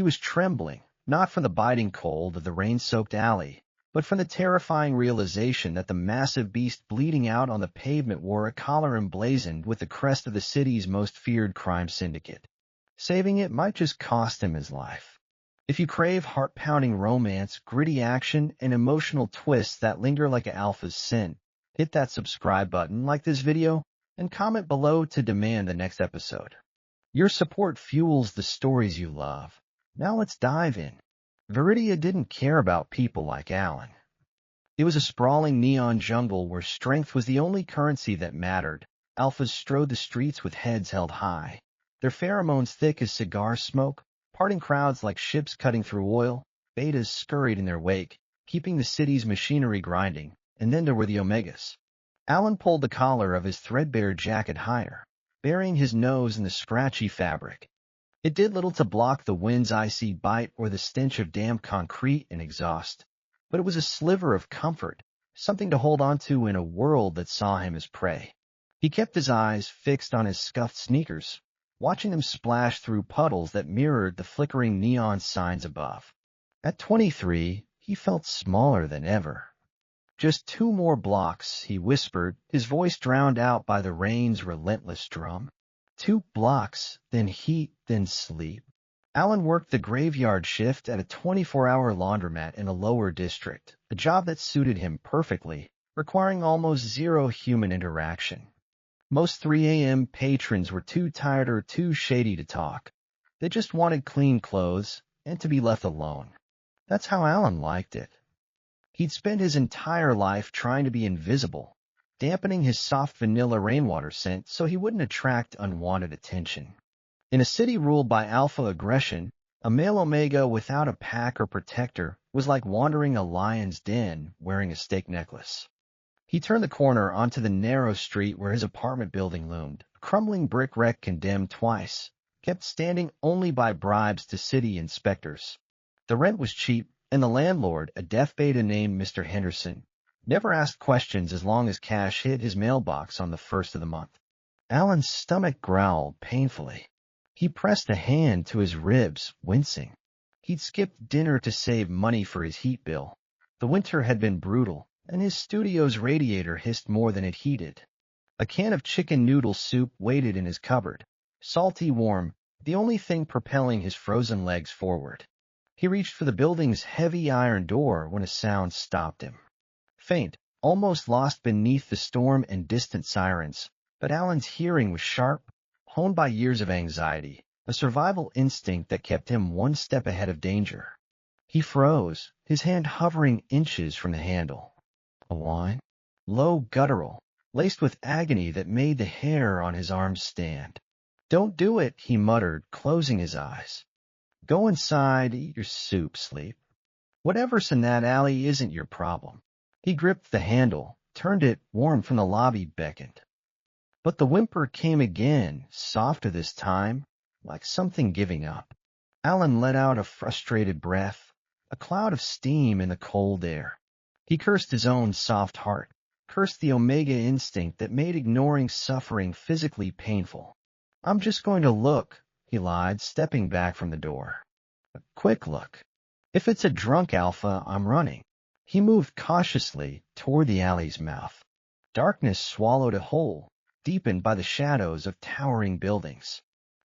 He was trembling, not from the biting cold of the rain-soaked alley, but from the terrifying realization that the massive beast bleeding out on the pavement wore a collar emblazoned with the crest of the city's most feared crime syndicate. Saving it might just cost him his life. If you crave heart-pounding romance, gritty action, and emotional twists that linger like an alpha's scent, hit that subscribe button, like this video, and comment below to demand the next episode. Your support fuels the stories you love. Now let's dive in. Viridia didn't care about people like Alan. It was a sprawling neon jungle where strength was the only currency that mattered. Alphas strode the streets with heads held high, their pheromones thick as cigar smoke, parting crowds like ships cutting through oil. Betas scurried in their wake, keeping the city's machinery grinding, and then there were the Omegas. Alan pulled the collar of his threadbare jacket higher, burying his nose in the scratchy fabric. It did little to block the wind's icy bite or the stench of damp concrete and exhaust, but it was a sliver of comfort, something to hold on to in a world that saw him as prey. He kept his eyes fixed on his scuffed sneakers, watching them splash through puddles that mirrored the flickering neon signs above. At 23, he felt smaller than ever. Just 2 more blocks, he whispered, his voice drowned out by the rain's relentless drum. 2 blocks, then heat, then sleep. Alan worked the graveyard shift at a 24-hour laundromat in a lower district, a job that suited him perfectly, requiring almost zero human interaction. Most 3 a.m. patrons were too tired or too shady to talk. They just wanted clean clothes and to be left alone. That's how Alan liked it. He'd spent his entire life trying to be invisible, dampening his soft vanilla rainwater scent so he wouldn't attract unwanted attention. In a city ruled by alpha aggression, a male Omega without a pack or protector was like wandering a lion's den wearing a stake necklace. He turned the corner onto the narrow street where his apartment building loomed, a crumbling brick wreck condemned twice, kept standing only by bribes to city inspectors. The rent was cheap, and the landlord, a deaf beta named Mr. Henderson, never asked questions as long as cash hit his mailbox on the first of the month. Alan's stomach growled painfully. He pressed a hand to his ribs, wincing. He'd skipped dinner to save money for his heat bill. The winter had been brutal, and his studio's radiator hissed more than it heated. A can of chicken noodle soup waited in his cupboard, salty warm, the only thing propelling his frozen legs forward. He reached for the building's heavy iron door when a sound stopped him. Faint, almost lost beneath the storm and distant sirens, but Alan's hearing was sharp, honed by years of anxiety, a survival instinct that kept him one step ahead of danger. He froze, his hand hovering inches from the handle. A whine, low, guttural, laced with agony that made the hair on his arms stand. "Don't do it," he muttered, closing his eyes. "Go inside, eat your soup, sleep. Whatever's in that alley isn't your problem." He gripped the handle, turned it, warm from the lobby beckoned. But the whimper came again, softer this time, like something giving up. Alan let out a frustrated breath, a cloud of steam in the cold air. He cursed his own soft heart, cursed the Omega instinct that made ignoring suffering physically painful. "I'm just going to look," he lied, stepping back from the door. "A quick look. If it's a drunk alpha, I'm running." He moved cautiously toward the alley's mouth. Darkness swallowed it whole, deepened by the shadows of towering buildings.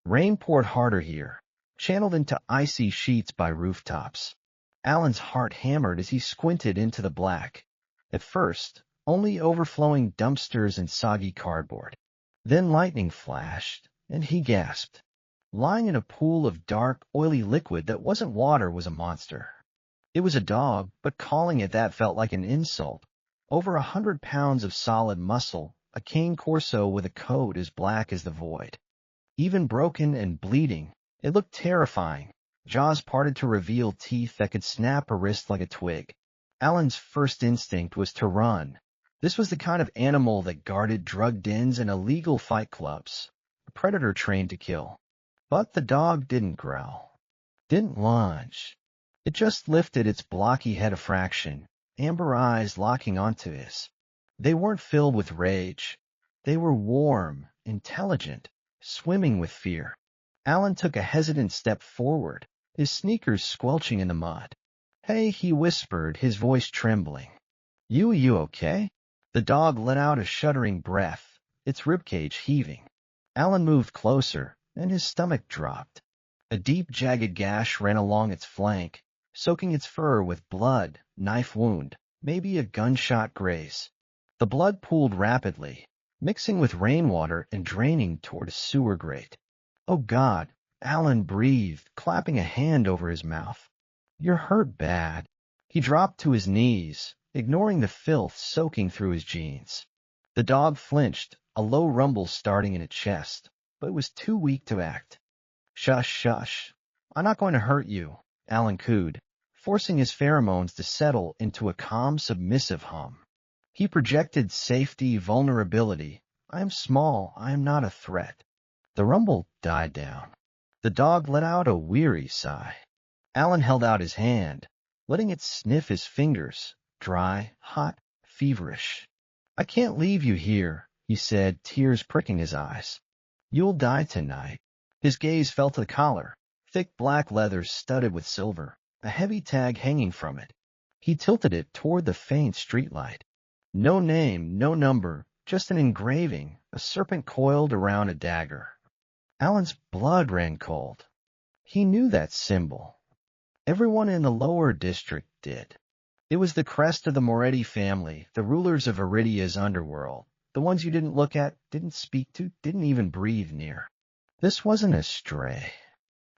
Rain poured harder here, channeled into icy sheets by rooftops. Alan's heart hammered as he squinted into the black. At first, only overflowing dumpsters and soggy cardboard. Then lightning flashed, and he gasped. Lying in a pool of dark, oily liquid that wasn't water was a monster. It was a dog, but calling it that felt like an insult. Over 100 pounds of solid muscle, a cane corso with a coat as black as the void. Even broken and bleeding, it looked terrifying, jaws parted to reveal teeth that could snap a wrist like a twig. Alan's first instinct was to run. This was the kind of animal that guarded drug dens and illegal fight clubs, a predator trained to kill. But the dog didn't growl, didn't lunge. It just lifted its blocky head a fraction, amber eyes locking onto his. They weren't filled with rage. They were warm, intelligent, swimming with fear. Alan took a hesitant step forward, his sneakers squelching in the mud. "Hey," he whispered, his voice trembling. You okay?" The dog let out a shuddering breath, its ribcage heaving. Alan moved closer, and his stomach dropped. A deep, jagged gash ran along its flank, soaking its fur with blood, knife wound, maybe a gunshot graze. The blood pooled rapidly, mixing with rainwater and draining toward a sewer grate. "Oh God," Alan breathed, clapping a hand over his mouth. "You're hurt bad." He dropped to his knees, ignoring the filth soaking through his jeans. The dog flinched, a low rumble starting in its chest, but it was too weak to act. "Shush, shush. I'm not going to hurt you," Alan cooed, forcing his pheromones to settle into a calm, submissive hum. He projected safety, vulnerability. "I am small. I am not a threat." The rumble died down. The dog let out a weary sigh. Alan held out his hand, letting it sniff his fingers, dry, hot, feverish. "I can't leave you here," he said, tears pricking his eyes. "You'll die tonight." His gaze fell to the collar, thick black leather studded with silver, a heavy tag hanging from it. He tilted it toward the faint streetlight. No name, no number, just an engraving, a serpent coiled around a dagger. Alan's blood ran cold. He knew that symbol. Everyone in the lower district did. It was the crest of the Moretti family, the rulers of Iridia's underworld, the ones you didn't look at, didn't speak to, didn't even breathe near. This wasn't a stray.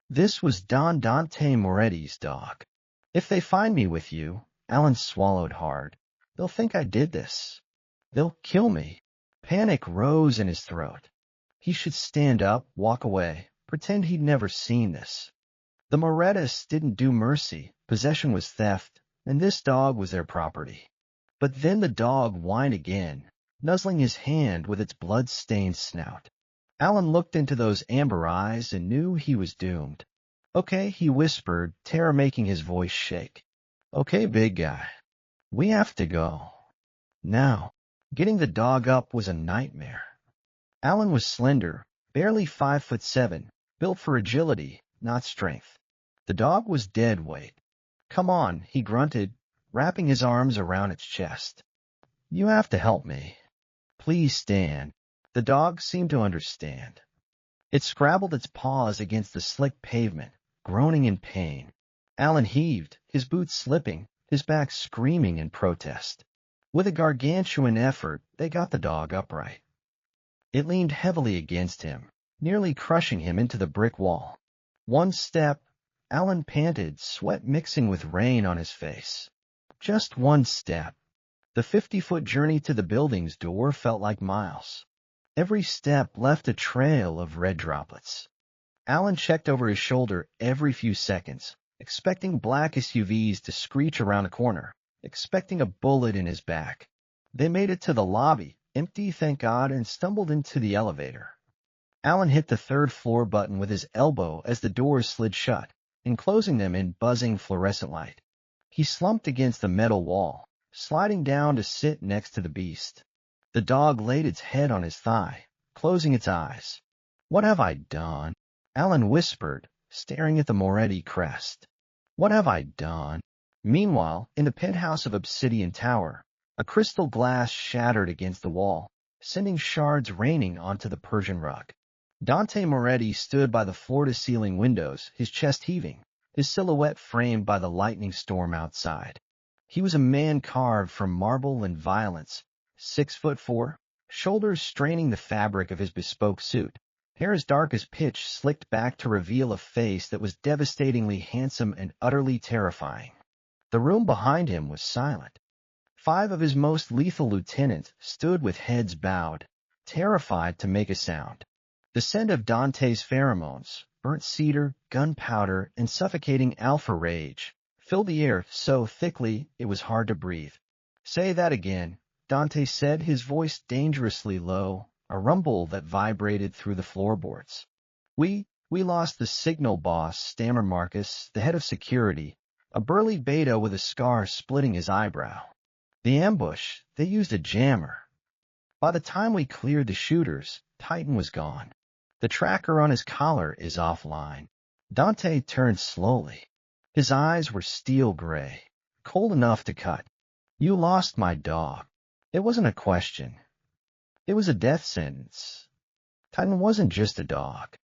This was Don Dante Moretti's dog. "If they find me with you," Alan swallowed hard, "they'll think I did this. They'll kill me." Panic rose in his throat. He should stand up, walk away, pretend he'd never seen this. The Morettis didn't do mercy. Possession was theft, and this dog was their property. But then the dog whined again, nuzzling his hand with its blood-stained snout. Alan looked into those amber eyes and knew he was doomed. "Okay," he whispered, terror making his voice shake. "Okay, big guy. We have to go. Now." Getting the dog up was a nightmare. Alan was slender, barely 5'7", built for agility, not strength. The dog was dead weight. "Come on," he grunted, wrapping his arms around its chest. "You have to help me. Please stand." The dog seemed to understand. It scrabbled its paws against the slick pavement, groaning in pain. Alan heaved, his boots slipping, his back screaming in protest. With a gargantuan effort, they got the dog upright. It leaned heavily against him, nearly crushing him into the brick wall. One step, Alan panted, sweat mixing with rain on his face. Just one step. The 50-foot journey to the building's door felt like miles. Every step left a trail of red droplets. Alan checked over his shoulder every few seconds, expecting black SUVs to screech around a corner, expecting a bullet in his back. They made it to the lobby, empty, thank God, and stumbled into the elevator. Alan hit the third-floor button with his elbow as the doors slid shut, enclosing them in buzzing fluorescent light. He slumped against the metal wall, sliding down to sit next to the beast. The dog laid its head on his thigh, closing its eyes. "What have I done?" Alan whispered, staring at the Moretti crest. "What have I done?" Meanwhile, in the penthouse of Obsidian Tower, a crystal glass shattered against the wall, sending shards raining onto the Persian rug. Dante Moretti stood by the floor-to-ceiling windows, his chest heaving, his silhouette framed by the lightning storm outside. He was a man carved from marble and violence, 6'4", shoulders straining the fabric of his bespoke suit, hair as dark as pitch slicked back to reveal a face that was devastatingly handsome and utterly terrifying. The room behind him was silent. 5 of his most lethal lieutenants stood with heads bowed, terrified to make a sound. The scent of Dante's pheromones, burnt cedar, gunpowder, and suffocating alpha rage, filled the air so thickly it was hard to breathe. "Say that again," Dante said, his voice dangerously low, a rumble that vibrated through the floorboards. We lost the signal boss," stammered Marcus, the head of security, a burly beta with a scar splitting his eyebrow. "The ambush, they used a jammer. By the time we cleared the shooters, Titan was gone. The tracker on his collar is offline." Dante turned slowly. His eyes were steel gray, cold enough to cut. You lost my dog. It wasn't a question. It was a death sentence. Titan wasn't just a dog.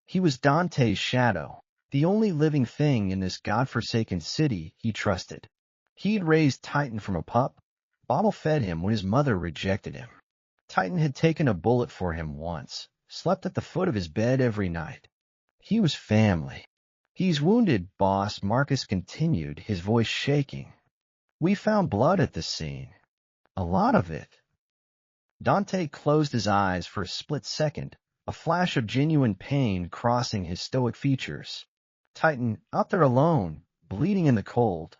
He was Dante's shadow, the only living thing in this godforsaken city he trusted. He'd raised Titan from a pup, bottle-fed him when his mother rejected him. Titan had taken a bullet for him once, slept at the foot of his bed every night. He was family. He's wounded, boss, Marcus continued, his voice shaking. We found blood at the scene. A lot of it. Dante closed his eyes for a split second, a flash of genuine pain crossing his stoic features. Titan, out there alone, bleeding in the cold.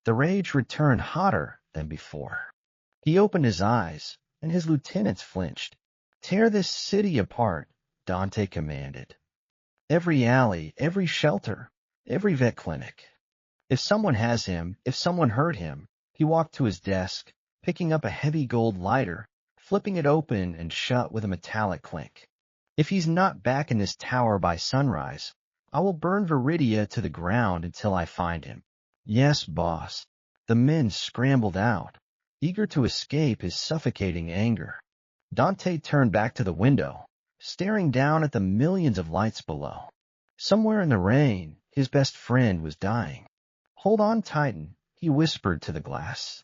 The rage returned hotter than before. He opened his eyes, and his lieutenants flinched. Tear this city apart, Dante commanded. Every alley, every shelter, every vet clinic. If someone has him, if someone hurt him, he walked to his desk, picking up a heavy gold lighter, flipping it open and shut with a metallic clink. If he's not back in this tower by sunrise, I will burn Viridia to the ground until I find him. Yes, boss. The men scrambled out, eager to escape his suffocating anger. Dante turned back to the window, staring down at the millions of lights below. Somewhere in the rain, his best friend was dying. Hold on, Titan, he whispered to the glass.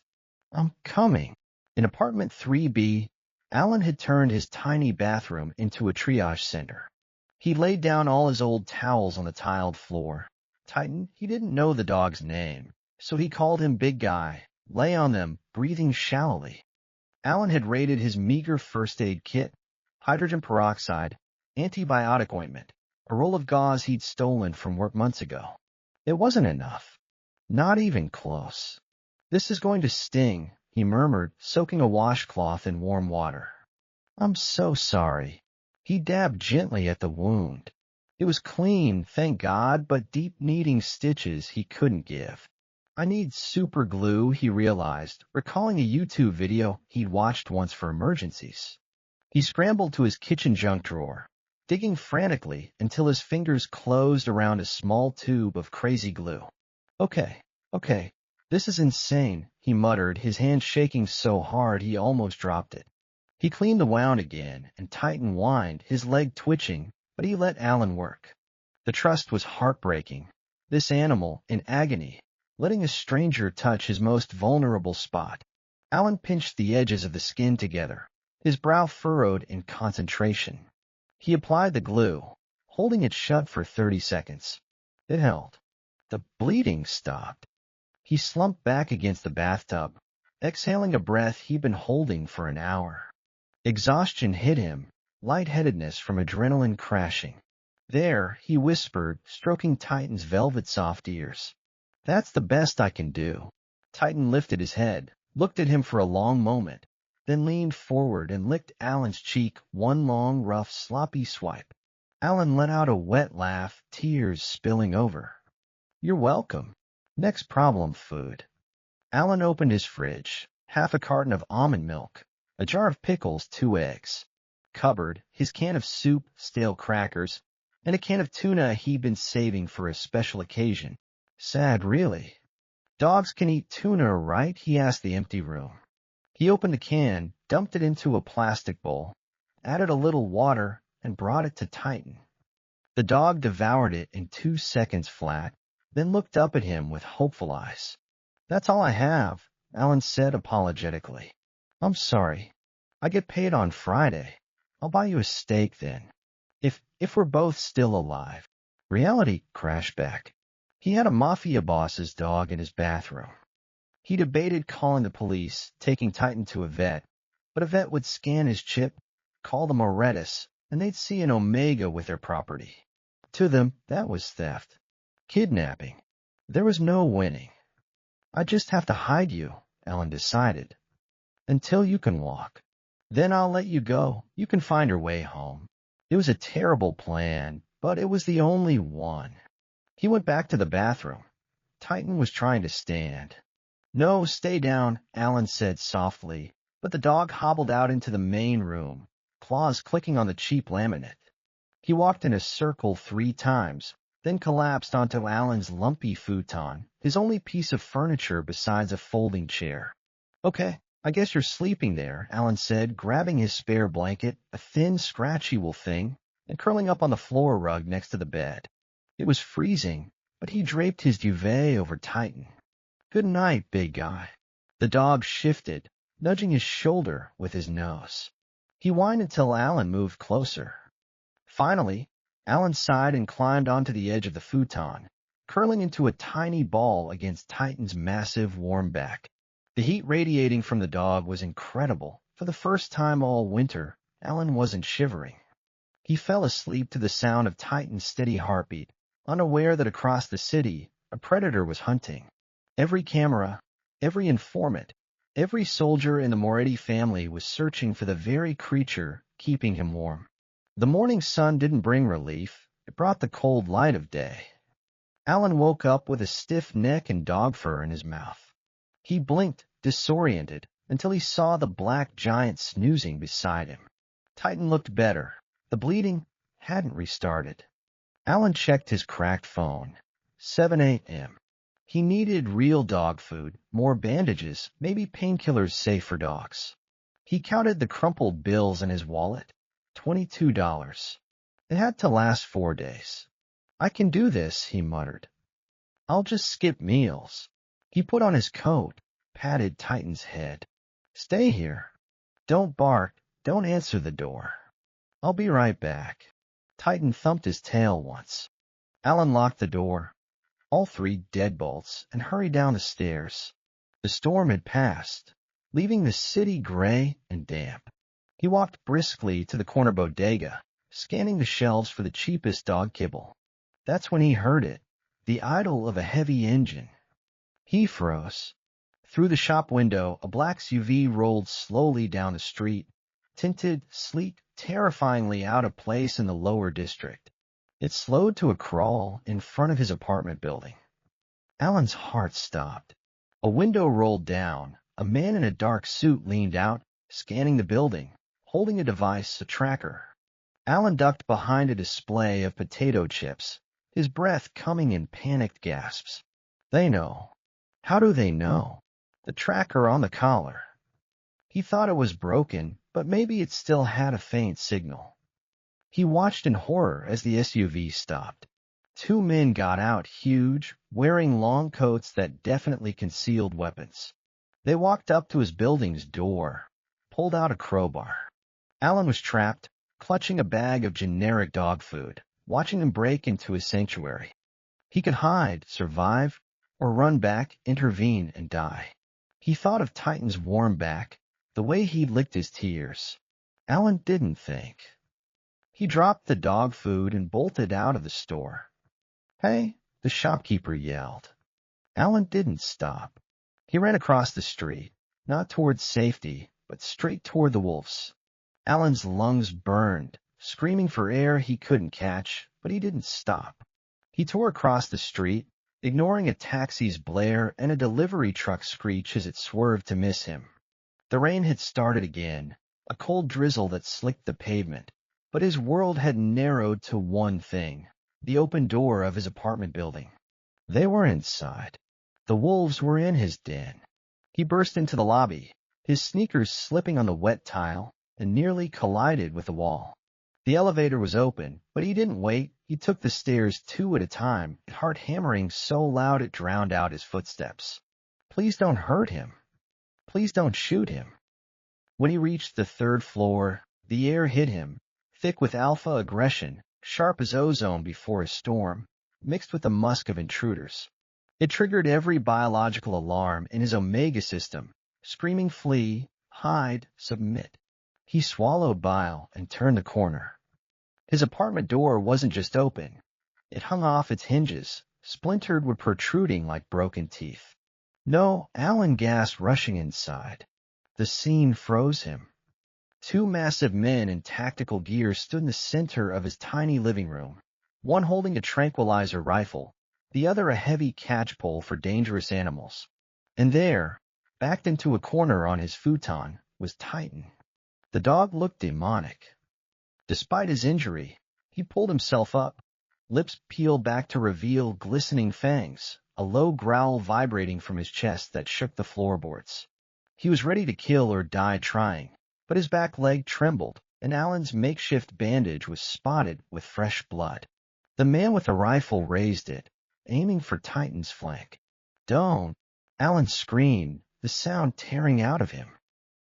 I'm coming. In apartment 3B, Alan had turned his tiny bathroom into a triage center. He laid down all his old towels on the tiled floor. Titan, he didn't know the dog's name, so he called him Big Guy, lay on them, breathing shallowly. Alan had raided his meager first aid kit, hydrogen peroxide, antibiotic ointment, a roll of gauze he'd stolen from work months ago. It wasn't enough. Not even close. This is going to sting, he murmured, soaking a washcloth in warm water. I'm so sorry. He dabbed gently at the wound. It was clean, thank God, but deep needing stitches he couldn't give. I need super glue, he realized, recalling a YouTube video he'd watched once for emergencies. He scrambled to his kitchen junk drawer, digging frantically until his fingers closed around a small tube of crazy glue. Okay, this is insane, he muttered, his hand shaking so hard he almost dropped it. He cleaned the wound again, and Titan whined, his leg twitching, but he let Alan work. The trust was heartbreaking. This animal, in agony, letting a stranger touch his most vulnerable spot. Alan pinched the edges of the skin together, his brow furrowed in concentration. He applied the glue, holding it shut for 30 seconds. It held. The bleeding stopped. He slumped back against the bathtub, exhaling a breath he'd been holding for an hour. Exhaustion hit him, lightheadedness from adrenaline crashing. There, he whispered, stroking Titan's velvet soft ears. That's the best I can do. Titan lifted his head, looked at him for a long moment, then leaned forward and licked Alan's cheek, one long, rough, sloppy swipe. Alan let out a wet laugh, tears spilling over. You're welcome. Next problem, food. Alan opened his fridge, half a carton of almond milk, a jar of pickles, 2 eggs. Cupboard, his can of soup, stale crackers, and a can of tuna he'd been saving for a special occasion. Sad, really. Dogs can eat tuna, right? He asked the empty room. He opened the can, dumped it into a plastic bowl, added a little water, and brought it to Titan. The dog devoured it in 2 seconds flat, then looked up at him with hopeful eyes. That's all I have, Alan said apologetically. I'm sorry. I get paid on Friday. I'll buy you a steak then. If we're both still alive. Reality crashed back. He had a Mafia boss's dog in his bathroom. He debated calling the police, taking Titan to a vet, but a vet would scan his chip, call them Moretus, and they'd see an Omega with their property. To them, that was theft. Kidnapping. There was no winning. I just have to hide you, Alan decided. Until you can walk. Then I'll let you go. You can find your way home. It was a terrible plan, but it was the only one. He went back to the bathroom. Titan was trying to stand. No, stay down, Alan said softly, but the dog hobbled out into the main room, claws clicking on the cheap laminate. He walked in a circle 3 times, then collapsed onto Alan's lumpy futon, his only piece of furniture besides a folding chair. "Okay, I guess you're sleeping there," Alan said, grabbing his spare blanket, a thin, scratchy wool thing, and curling up on the floor rug next to the bed. It was freezing, but he draped his duvet over Titan. "Good night, big guy." The dog shifted, nudging his shoulder with his nose. He whined until Alan moved closer. Finally, Alan sighed and climbed onto the edge of the futon, curling into a tiny ball against Titan's massive, warm back. The heat radiating from the dog was incredible. For the first time all winter, Alan wasn't shivering. He fell asleep to the sound of Titan's steady heartbeat, unaware that across the city, a predator was hunting. Every camera, every informant, every soldier in the Moretti family was searching for the very creature keeping him warm. The morning sun didn't bring relief. It brought the cold light of day. Alan woke up with a stiff neck and dog fur in his mouth. He blinked, disoriented, until he saw the black giant snoozing beside him. Titan looked better. The bleeding hadn't restarted. Alan checked his cracked phone. 7 a.m. He needed real dog food, more bandages, maybe painkillers safe for dogs. He counted the crumpled bills in his wallet. $22. It had to last 4 days. "I can do this," he muttered. "I'll just skip meals." He put on his coat, patted Titan's head. "Stay here. Don't bark. Don't answer the door. I'll be right back." Titan thumped his tail once. Alan locked the door, all 3 deadbolts, and hurried down the stairs. The storm had passed, leaving the city gray and damp. He walked briskly to the corner bodega, scanning the shelves for the cheapest dog kibble. That's when he heard it, the idle of a heavy engine. He froze. Through the shop window, a black SUV rolled slowly down the street, tinted, sleek, terrifyingly out of place in the lower district. It slowed to a crawl in front of his apartment building. Alan's heart stopped. A window rolled down. A man in a dark suit leaned out, scanning the building, holding a device, a tracker. Alan ducked behind a display of potato chips, his breath coming in panicked gasps. They know. How do they know? The tracker on the collar. He thought it was broken, but maybe it still had a faint signal. He watched in horror as the SUV stopped. 2 men got out, huge, wearing long coats that definitely concealed weapons. They walked up to his building's door, pulled out a crowbar. Alan was trapped, clutching a bag of generic dog food, watching them break into his sanctuary. He could hide, survive, or run back, intervene, and die. He thought of Titan's warm back, the way he'd licked his tears. Alan didn't think. He dropped the dog food and bolted out of the store. "Hey," the shopkeeper yelled. Alan didn't stop. He ran across the street, not towards safety, but straight toward the wolves. Alan's lungs burned, screaming for air he couldn't catch, but he didn't stop. He tore across the street, ignoring a taxi's blare and a delivery truck's screech as it swerved to miss him. The rain had started again, a cold drizzle that slicked the pavement, but his world had narrowed to one thing, the open door of his apartment building. They were inside. The wolves were in his den. He burst into the lobby, his sneakers slipping on the wet tile, and nearly collided with the wall. The elevator was open, but he didn't wait. He took the stairs 2 at a time, his heart hammering so loud it drowned out his footsteps. Please don't hurt him. Please don't shoot him. When he reached the 3rd floor, the air hit him, thick with alpha aggression, sharp as ozone before a storm, mixed with the musk of intruders. It triggered every biological alarm in his omega system, screaming flee, hide, submit. He swallowed bile and turned the corner. His apartment door wasn't just open. It hung off its hinges, splintered were protruding like broken teeth. No, Alan gasped, rushing inside. The scene froze him. 2 massive men in tactical gear stood in the center of his tiny living room, one holding a tranquilizer rifle, the other a heavy catch-pole for dangerous animals. And there, backed into a corner on his futon, was Titan. The dog looked demonic. Despite his injury, he pulled himself up, Lips peeled back to reveal glistening fangs, a low growl vibrating from his chest that shook the floorboards. He was ready to kill or die trying, but his back leg trembled, and Alan's makeshift bandage was spotted with fresh blood. The man with the rifle raised it, aiming for Titan's flank. "Don't!" Alan screamed, the sound tearing out of him.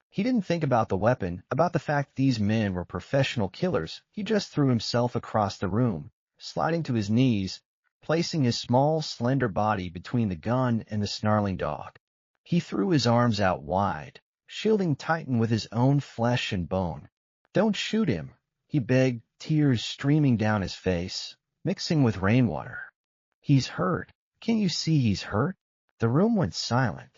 He didn't think about the weapon, about the fact these men were professional killers. He just threw himself across the room, sliding to his knees, placing his small, slender body between the gun and the snarling dog. He threw his arms out wide, shielding Titan with his own flesh and bone. "Don't shoot him," he begged, tears streaming down his face, mixing with rainwater. "He's hurt. Can't you see he's hurt?" The room went silent.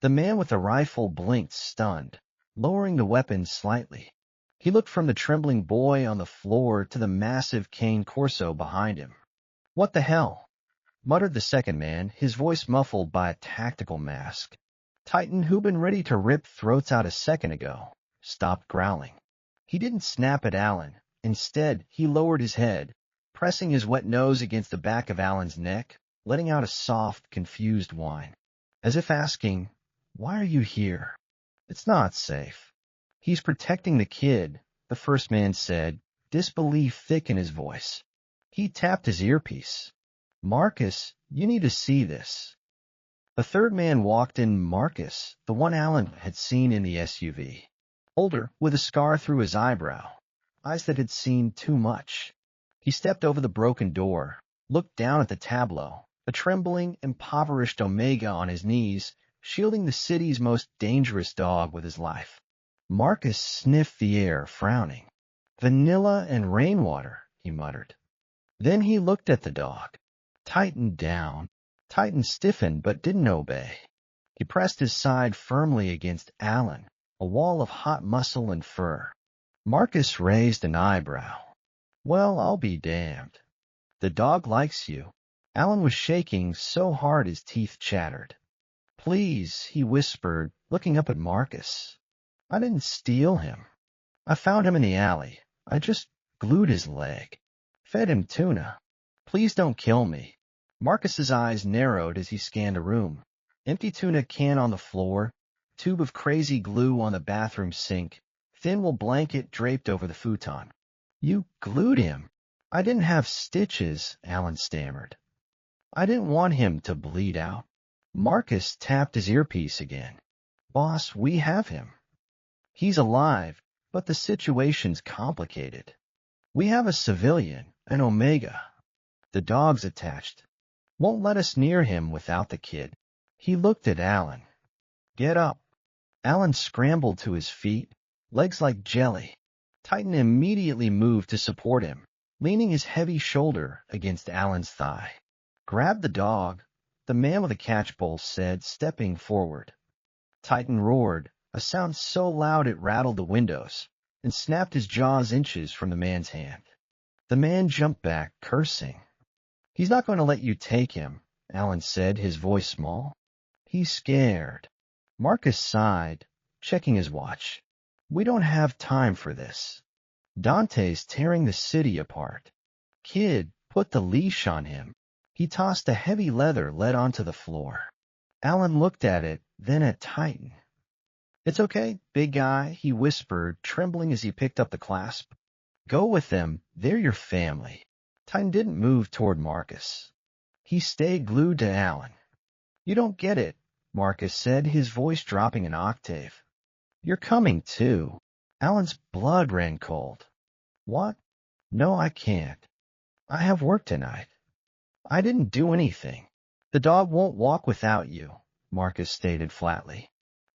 The man with the rifle blinked, stunned, lowering the weapon slightly. He looked from the trembling boy on the floor to the massive cane Corso behind him. "What the hell?" muttered the second man, his voice muffled by a tactical mask. Titan, who'd been ready to rip throats out a second ago, stopped growling. He didn't snap at Alan. Instead, he lowered his head, pressing his wet nose against the back of Alan's neck, letting out a soft, confused whine, as if asking, "Why are you here?" "It's not safe. He's protecting the kid," the first man said, disbelief thick in his voice. He tapped his earpiece. "Marcus, you need to see this." The third man walked in. Marcus, the one Alan had seen in the SUV. Older, with a scar through his eyebrow, eyes that had seen too much. He stepped over the broken door, looked down at the tableau, a trembling, impoverished Omega on his knees, shielding the city's most dangerous dog with his life. Marcus sniffed the air, frowning. "Vanilla and rainwater," he muttered. Then he looked at the dog. Tighten down. Titan stiffened but didn't obey. He pressed his side firmly against Alan, a wall of hot muscle and fur. Marcus raised an eyebrow. "Well, I'll be damned. The dog likes you." Alan was shaking so hard his teeth chattered. "Please," he whispered, looking up at Marcus. "I didn't steal him. I found him in the alley. I just glued his leg. Fed him tuna. Please don't kill me." Marcus's eyes narrowed as he scanned the room. Empty tuna can on the floor, tube of crazy glue on the bathroom sink, thin wool blanket draped over the futon. "You glued him." "I didn't have stitches," Alan stammered. "I didn't want him to bleed out." Marcus tapped his earpiece again. "Boss, we have him. He's alive, but the situation's complicated. We have a civilian, an Omega. The dog's attached. Won't let us near him without the kid." He looked at Alan. "Get up." Alan scrambled to his feet, legs like jelly. Titan immediately moved to support him, leaning his heavy shoulder against Alan's thigh. "Grab the dog," the man with the catchpole said, stepping forward. Titan roared, a sound so loud it rattled the windows, and snapped his jaws inches from the man's hand. The man jumped back, cursing. "He's not going to let you take him," Alan said, his voice small. "He's scared." Marcus sighed, checking his watch. "We don't have time for this. Dante's tearing the city apart. Kid, put the leash on him." He tossed a heavy leather lead onto the floor. Alan looked at it, then at Titan. "It's okay, big guy," he whispered, trembling as he picked up the clasp. "Go with them. They're your family." Titan didn't move toward Marcus. He stayed glued to Alan. "You don't get it," Marcus said, his voice dropping an octave. "You're coming too." Alan's blood ran cold. "What? No, I can't. I have work tonight." "I didn't do anything." "The dog won't walk without you," Marcus stated flatly.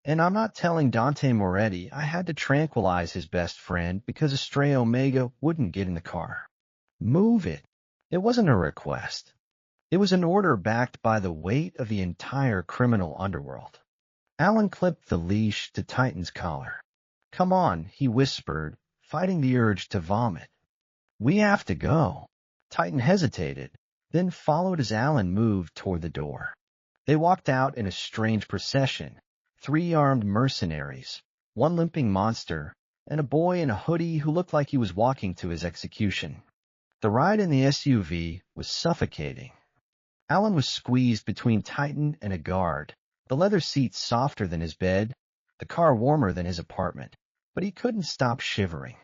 "And I'm not telling Dante Moretti I had to tranquilize his best friend because a stray Omega wouldn't get in the car. Move it." It wasn't a request. It was an order backed by the weight of the entire criminal underworld. Alan clipped the leash to Titan's collar. "Come on," he whispered, fighting the urge to vomit. "We have to go." Titan hesitated, then followed as Alan moved toward the door. They walked out in a strange procession, 3 armed mercenaries, 1 limping monster, and a boy in a hoodie who looked like he was walking to his execution. The ride in the SUV was suffocating. Alan was squeezed between Titan and a guard, the leather seats softer than his bed, the car warmer than his apartment, but he couldn't stop shivering.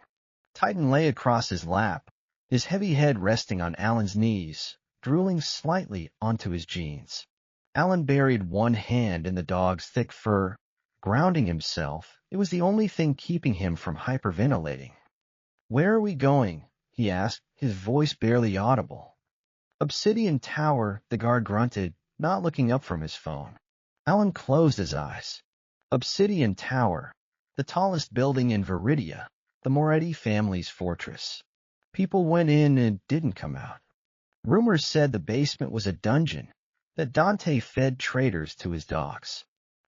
Titan lay across his lap, his heavy head resting on Alan's knees, drooling slightly onto his jeans. Alan buried one hand in the dog's thick fur, grounding himself. It was the only thing keeping him from hyperventilating. "Where are we going?" he asked, his voice barely audible. "Obsidian Tower," the guard grunted, not looking up from his phone. Alan closed his eyes. Obsidian Tower, the tallest building in Viridia, the Moretti family's fortress. People went in and didn't come out. Rumors said the basement was a dungeon, that Dante fed traitors to his dogs.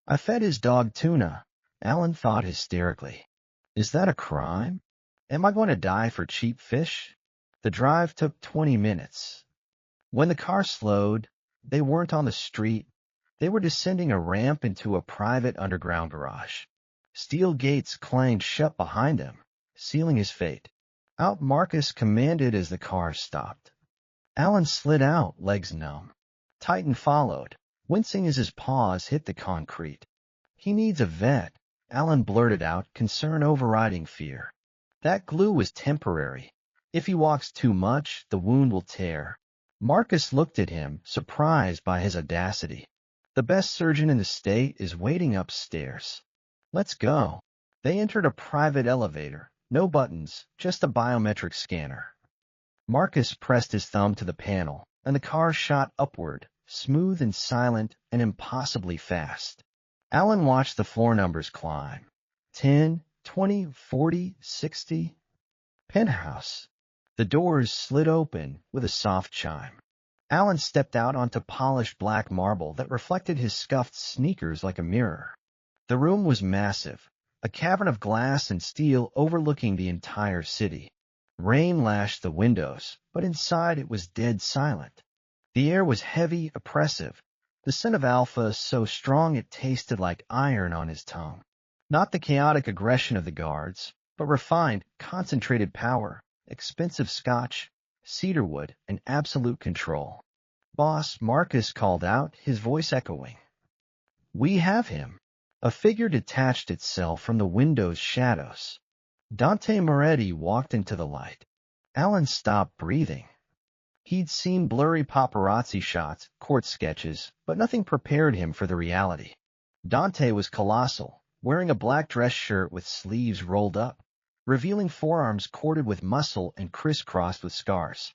"I fed his dog tuna," Alan thought hysterically. "Is that a crime? Am I going to die for cheap fish?" The drive took 20 minutes. When the car slowed, they weren't on the street. They were descending a ramp into a private underground garage. Steel gates clanged shut behind them, sealing his fate. Out, Marcus commanded as the car stopped. Alan slid out, legs numb. Titan followed, wincing as his paws hit the concrete. "He needs a vet," Alan blurted out, concern overriding fear. "That glue was temporary. If he walks too much, the wound will tear." Marcus looked at him, surprised by his audacity. "The best surgeon in the state is waiting upstairs. Let's go." They entered a private elevator. No buttons, just a biometric scanner. Marcus pressed his thumb to the panel, and the car shot upward, smooth and silent and impossibly fast. Alan watched the floor numbers climb. 10, 20, 40, 60. Penthouse. The doors slid open with a soft chime. Alan stepped out onto polished black marble that reflected his scuffed sneakers like a mirror. The room was massive, a cavern of glass and steel overlooking the entire city. Rain lashed the windows, but inside it was dead silent. The air was heavy, oppressive, the scent of alpha so strong it tasted like iron on his tongue. Not the chaotic aggression of the guards, but refined, concentrated power, expensive scotch, cedarwood, and absolute control. "Boss," Marcus called out, his voice echoing. "We have him." A figure detached itself from the window's shadows. Dante Moretti walked into the light. Alan stopped breathing. He'd seen blurry paparazzi shots, court sketches, but nothing prepared him for the reality. Dante was colossal, wearing a black dress shirt with sleeves rolled up, revealing forearms corded with muscle and crisscrossed with scars.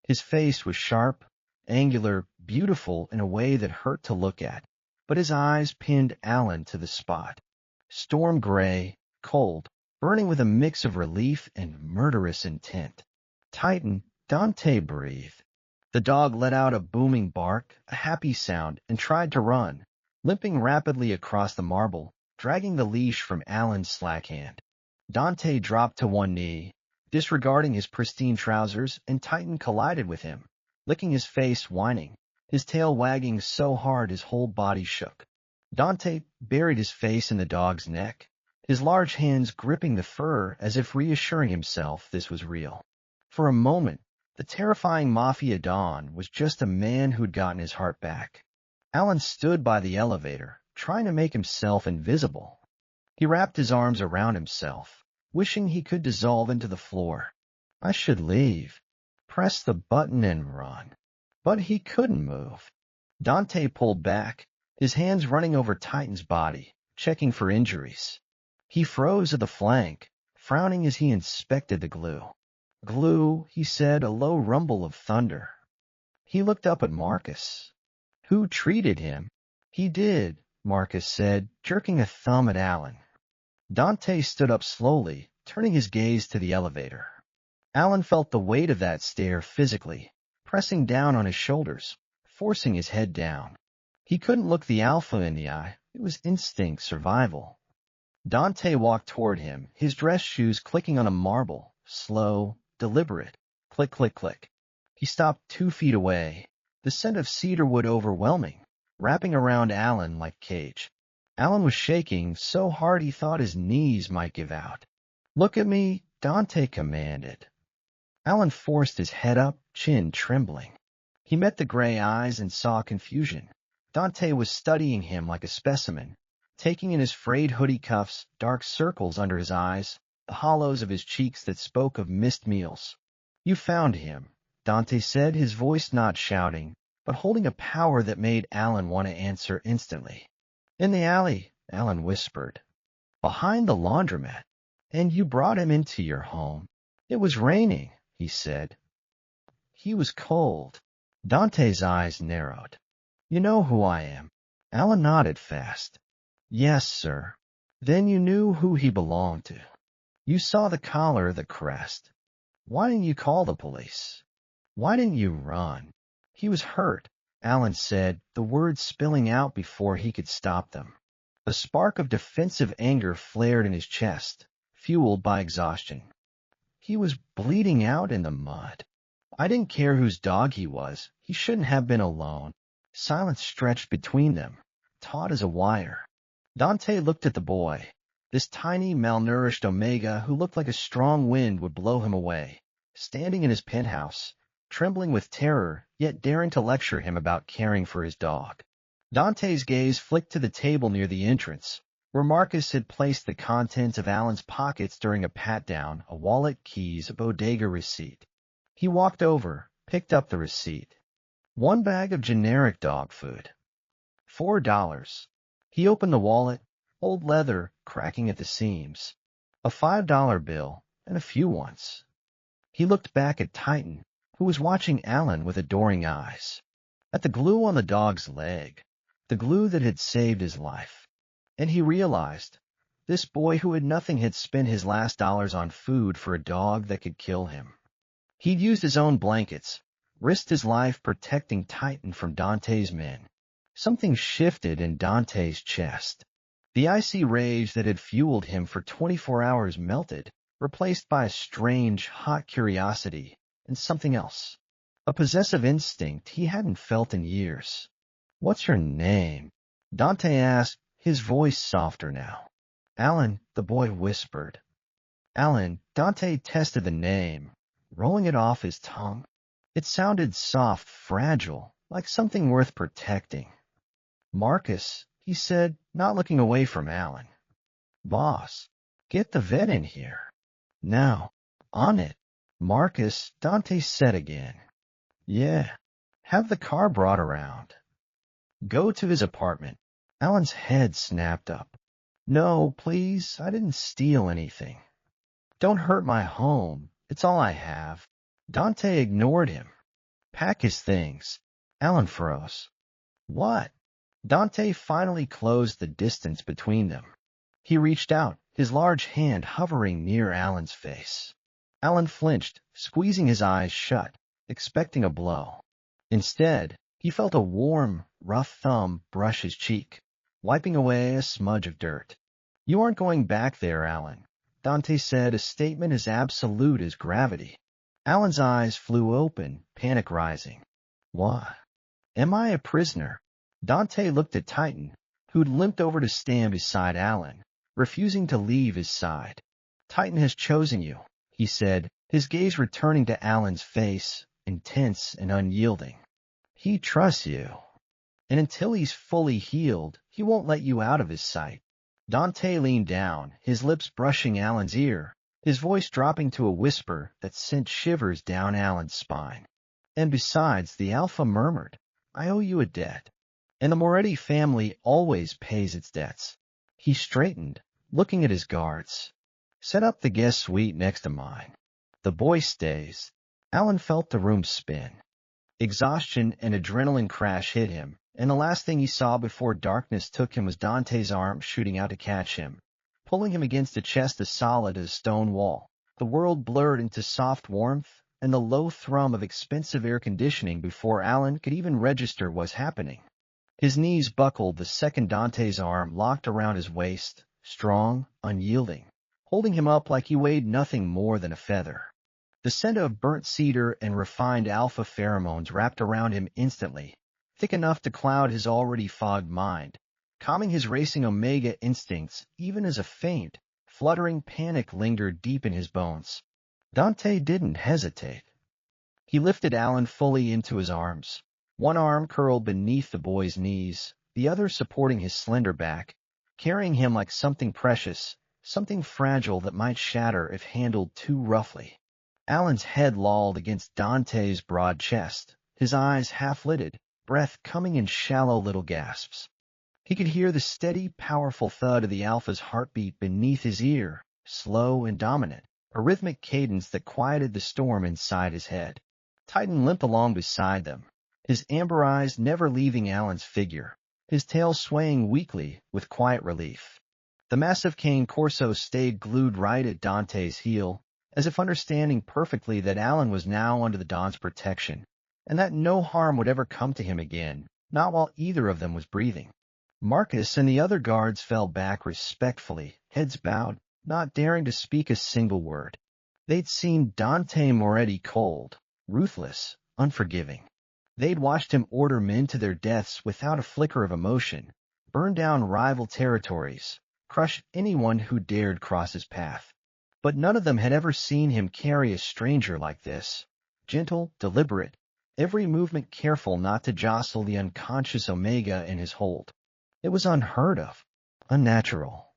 His face was sharp, angular, beautiful in a way that hurt to look at, but his eyes pinned Alan to the spot. Storm gray, cold, burning with a mix of relief and murderous intent. "Titan," Dante breathed. The dog let out a booming bark, a happy sound, and tried to run, limping rapidly across the marble, dragging the leash from Alan's slack hand. Dante dropped to one knee, disregarding his pristine trousers, and Titan collided with him, licking his face, whining, his tail wagging so hard his whole body shook. Dante buried his face in the dog's neck, his large hands gripping the fur as if reassuring himself this was real. For a moment, the terrifying Mafia Don was just a man who'd gotten his heart back. Alan stood by the elevator, trying to make himself invisible. He wrapped his arms around himself, wishing he could dissolve into the floor. "I should leave. Press the button and run." But he couldn't move. Dante pulled back, his hands running over Titan's body, checking for injuries. He froze at the flank, frowning as he inspected the glue. "Glue," he said, a low rumble of thunder. He looked up at Marcus. "Who treated him?" "He did," Marcus said, jerking a thumb at Alan. Dante stood up slowly, turning his gaze to the elevator. Alan felt the weight of that stare physically, pressing down on his shoulders, forcing his head down. He couldn't look the alpha in the eye. It was instinct, survival. Dante walked toward him, his dress shoes clicking on a marble, slow, deliberate, click, click, click. He stopped 2 feet away, the scent of cedarwood overwhelming, wrapping around Alan like a cage. Alan was shaking so hard he thought his knees might give out. "Look at me," Dante commanded. Alan forced his head up, chin trembling. He met the gray eyes and saw confusion. Dante was studying him like a specimen, taking in his frayed hoodie cuffs, dark circles under his eyes, the hollows of his cheeks that spoke of missed meals. "You found him," Dante said, his voice not shouting, but holding a power that made Alan want to answer instantly. "In the alley," Alan whispered. "Behind the laundromat. And you brought him into your home." "It was raining," he said. "He was cold." Dante's eyes narrowed. "You know who I am?" Alan nodded fast. "Yes, sir." "Then you knew who he belonged to. You saw the collar, the crest. Why didn't you call the police? Why didn't you run?" "He was hurt," Alan said, the words spilling out before he could stop them. A spark of defensive anger flared in his chest, fueled by exhaustion. "He was bleeding out in the mud. I didn't care whose dog he was. He shouldn't have been alone." Silence stretched between them, taut as a wire. Dante looked at the boy, this tiny, malnourished omega who looked like a strong wind would blow him away, standing in his penthouse, trembling with terror, yet daring to lecture him about caring for his dog. Dante's gaze flicked to the table near the entrance, where Marcus had placed the contents of Alan's pockets during a pat-down, a wallet, keys, a bodega receipt. He walked over, picked up the receipt. One bag of generic dog food. $4. He opened the wallet, old leather cracking at the seams. A $5 bill and a few ones. He looked back at Titan, who was watching Alan with adoring eyes. At the glue on the dog's leg, the glue that had saved his life. And he realized, this boy who had nothing had spent his last dollars on food for a dog that could kill him. He'd used his own blankets, risked his life protecting Titan from Dante's men. Something shifted in Dante's chest. The icy rage that had fueled him for 24 hours melted, replaced by a strange, hot curiosity and something else. A possessive instinct he hadn't felt in years. "What's your name?" Dante asked, his voice softer now. "Alan," the boy whispered. "Alan." Dante tested the name, rolling it off his tongue. It sounded soft, fragile, like something worth protecting. "Marcus," he said, not looking away from Alan. "Boss, get the vet in here." "Now, on it." "Marcus," Dante said again. "Yeah, have the car brought around." "Go to his apartment." Alan's head snapped up. "No, please, I didn't steal anything." "Don't hurt my home. It's all I have." Dante ignored him. "Pack his things." Alan froze. "What?" Dante finally closed the distance between them. He reached out, his large hand hovering near Alan's face. Alan flinched, squeezing his eyes shut, expecting a blow. Instead, he felt a warm, rough thumb brush his cheek, wiping away a smudge of dirt. "You aren't going back there, Alan," Dante said, a statement as absolute as gravity. Alan's eyes flew open, panic rising. "What? Am I a prisoner?" Dante looked at Titan, who'd limped over to stand beside Alan, refusing to leave his side. "Titan has chosen you," he said, his gaze returning to Alan's face, intense and unyielding. "He trusts you. And until he's fully healed, he won't let you out of his sight." Dante leaned down, his lips brushing Alan's ear, his voice dropping to a whisper that sent shivers down Alan's spine. "And besides," the Alpha murmured, "I owe you a debt. And the Moretti family always pays its debts." He straightened, looking at his guards. "Set up the guest suite next to mine. The boy stays." Alan felt the room spin. Exhaustion and adrenaline crash hit him, and the last thing he saw before darkness took him was Dante's arm shooting out to catch him, pulling him against a chest as solid as a stone wall. The world blurred into soft warmth and the low thrum of expensive air conditioning before Alan could even register what's happening. His knees buckled the second Dante's arm locked around his waist, strong, unyielding, holding him up like he weighed nothing more than a feather. The scent of burnt cedar and refined alpha pheromones wrapped around him instantly, thick enough to cloud his already fogged mind, calming his racing omega instincts even as a faint, fluttering panic lingered deep in his bones. Dante didn't hesitate. He lifted Alan fully into his arms, one arm curled beneath the boy's knees, the other supporting his slender back, carrying him like something precious, something fragile that might shatter if handled too roughly. Alan's head lolled against Dante's broad chest, his eyes half-lidded, breath coming in shallow little gasps. He could hear the steady, powerful thud of the alpha's heartbeat beneath his ear, slow and dominant, a rhythmic cadence that quieted the storm inside his head. Titan limped along beside them, his amber eyes never leaving Alan's figure, his tail swaying weakly with quiet relief. The massive cane Corso stayed glued right at Dante's heel, as if understanding perfectly that Alan was now under the Don's protection, and that no harm would ever come to him again, not while either of them was breathing. Marcus and the other guards fell back respectfully, heads bowed, not daring to speak a single word. They'd seen Dante Moretti cold, ruthless, unforgiving. They'd watched him order men to their deaths without a flicker of emotion, burn down rival territories, crush anyone who dared cross his path. But none of them had ever seen him carry a stranger like this, gentle, deliberate, every movement careful not to jostle the unconscious Omega in his hold. It was unheard of, unnatural.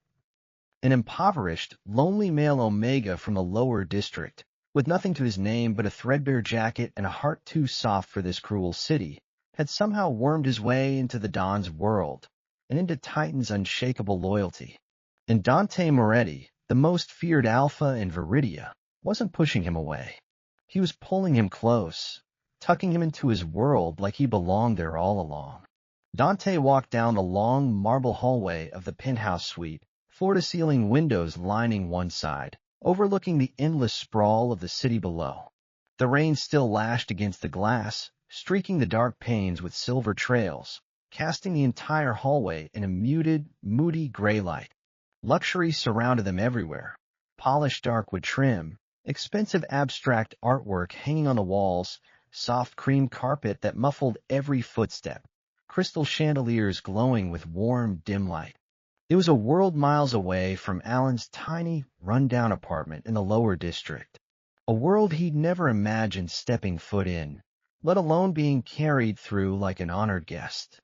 An impoverished, lonely male Omega from the lower district, with nothing to his name but a threadbare jacket and a heart too soft for this cruel city, had somehow wormed his way into the Don's world, and into Titan's unshakable loyalty. And Dante Moretti, the most feared alpha in Viridia, wasn't pushing him away. He was pulling him close, tucking him into his world like he belonged there all along. Dante walked down the long marble hallway of the penthouse suite, floor-to-ceiling windows lining one side, overlooking the endless sprawl of the city below. The rain still lashed against the glass, streaking the dark panes with silver trails, casting the entire hallway in a muted, moody gray light. Luxury surrounded them everywhere. Polished darkwood trim, expensive abstract artwork hanging on the walls, soft cream carpet that muffled every footstep, crystal chandeliers glowing with warm, dim light. It was a world miles away from Alan's tiny, run-down apartment in the lower district. A world he'd never imagined stepping foot in, let alone being carried through like an honored guest.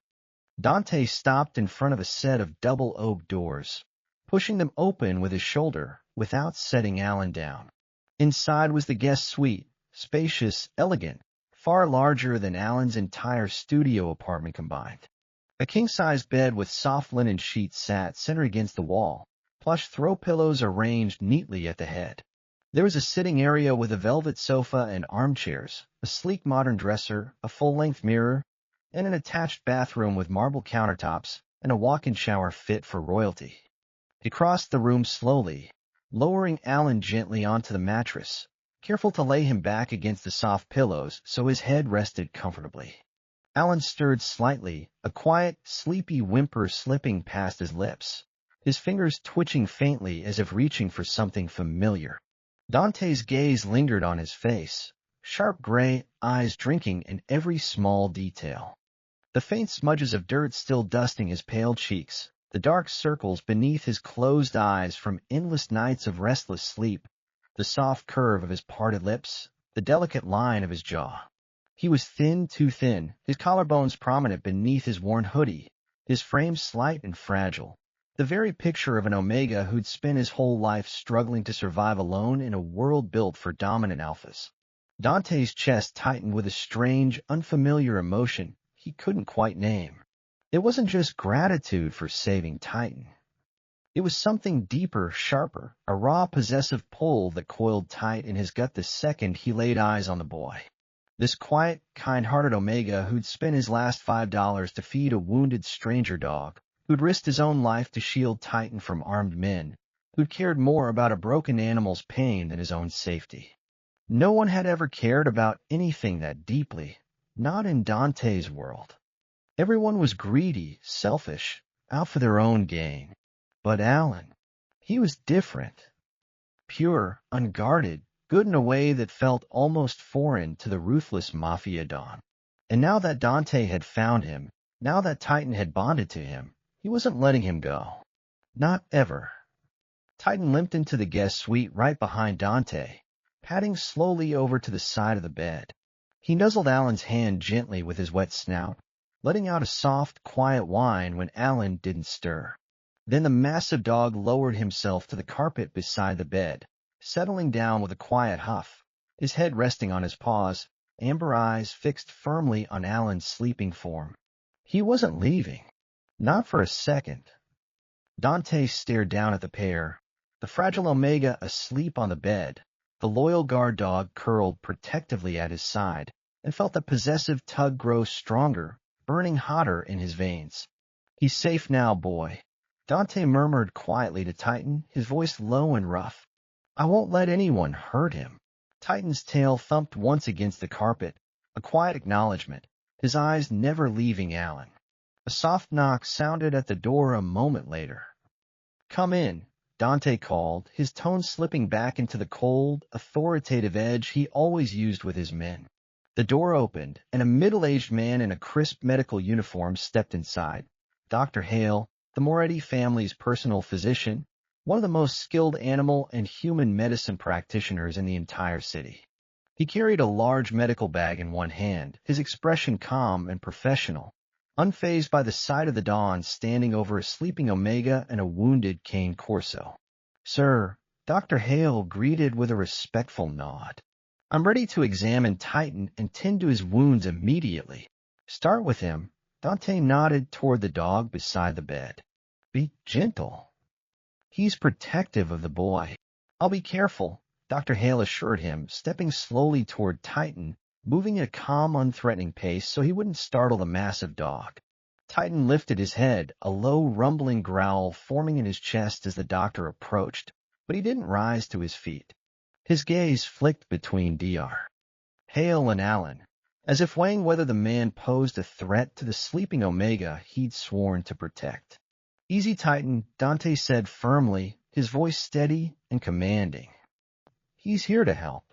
Dante stopped in front of a set of double oak doors, pushing them open with his shoulder without setting Alan down. Inside was the guest suite, spacious, elegant, far larger than Alan's entire studio apartment combined. A king-size bed with soft linen sheets sat center against the wall, plush throw pillows arranged neatly at the head. There was a sitting area with a velvet sofa and armchairs, a sleek modern dresser, a full-length mirror, and an attached bathroom with marble countertops and a walk-in shower fit for royalty. He crossed the room slowly, lowering Alan gently onto the mattress, careful to lay him back against the soft pillows so his head rested comfortably. Alan stirred slightly, a quiet, sleepy whimper slipping past his lips, his fingers twitching faintly as if reaching for something familiar. Dante's gaze lingered on his face, sharp gray eyes drinking in every small detail. The faint smudges of dirt still dusting his pale cheeks, the dark circles beneath his closed eyes from endless nights of restless sleep, the soft curve of his parted lips, the delicate line of his jaw. He was thin, too thin, his collarbones prominent beneath his worn hoodie, his frame slight and fragile, the very picture of an Omega who'd spent his whole life struggling to survive alone in a world built for dominant alphas. Dante's chest tightened with a strange, unfamiliar emotion he couldn't quite name. It wasn't just gratitude for saving Titan. It was something deeper, sharper, a raw, possessive pull that coiled tight in his gut the second he laid eyes on the boy. This quiet, kind-hearted Omega who'd spent his last $5 to feed a wounded stranger dog, who'd risked his own life to shield Titan from armed men, who'd cared more about a broken animal's pain than his own safety. No one had ever cared about anything that deeply, not in Dante's world. Everyone was greedy, selfish, out for their own gain. But Alan, he was different. Pure, unguarded, good in a way that felt almost foreign to the ruthless Mafia Don. And now that Dante had found him, now that Titan had bonded to him, he wasn't letting him go. Not ever. Titan limped into the guest suite right behind Dante, padding slowly over to the side of the bed. He nuzzled Alan's hand gently with his wet snout, letting out a soft, quiet whine when Alan didn't stir. Then the massive dog lowered himself to the carpet beside the bed, settling down with a quiet huff, his head resting on his paws, amber eyes fixed firmly on Alan's sleeping form. He wasn't leaving. Not for a second. Dante stared down at the pair, the fragile Omega asleep on the bed, the loyal guard dog curled protectively at his side, and felt the possessive tug grow stronger, burning hotter in his veins. "He's safe now, boy," Dante murmured quietly to Titan, his voice low and rough. "I won't let anyone hurt him." Titan's tail thumped once against the carpet, a quiet acknowledgement, his eyes never leaving Alan. A soft knock sounded at the door a moment later. "Come in," Dante called, his tone slipping back into the cold, authoritative edge he always used with his men. The door opened, and a middle-aged man in a crisp medical uniform stepped inside. Dr. Hale, the Moretti family's personal physician, one of the most skilled animal and human medicine practitioners in the entire city. He carried a large medical bag in one hand, his expression calm and professional, unfazed by the sight of the dawn standing over a sleeping Omega and a wounded cane Corso. "Sir," Dr. Hale greeted with a respectful nod. "I'm ready to examine Titan and tend to his wounds immediately." "Start with him." Dante nodded toward the dog beside the bed. "Be gentle. He's protective of the boy." "I'll be careful," Dr. Hale assured him, stepping slowly toward Titan, moving at a calm, unthreatening pace so he wouldn't startle the massive dog. Titan lifted his head, a low, rumbling growl forming in his chest as the doctor approached, but he didn't rise to his feet. His gaze flicked between Dr. Hale and Alan, as if weighing whether the man posed a threat to the sleeping Omega he'd sworn to protect. "Easy, Titan," Dante said firmly, his voice steady and commanding. "He's here to help.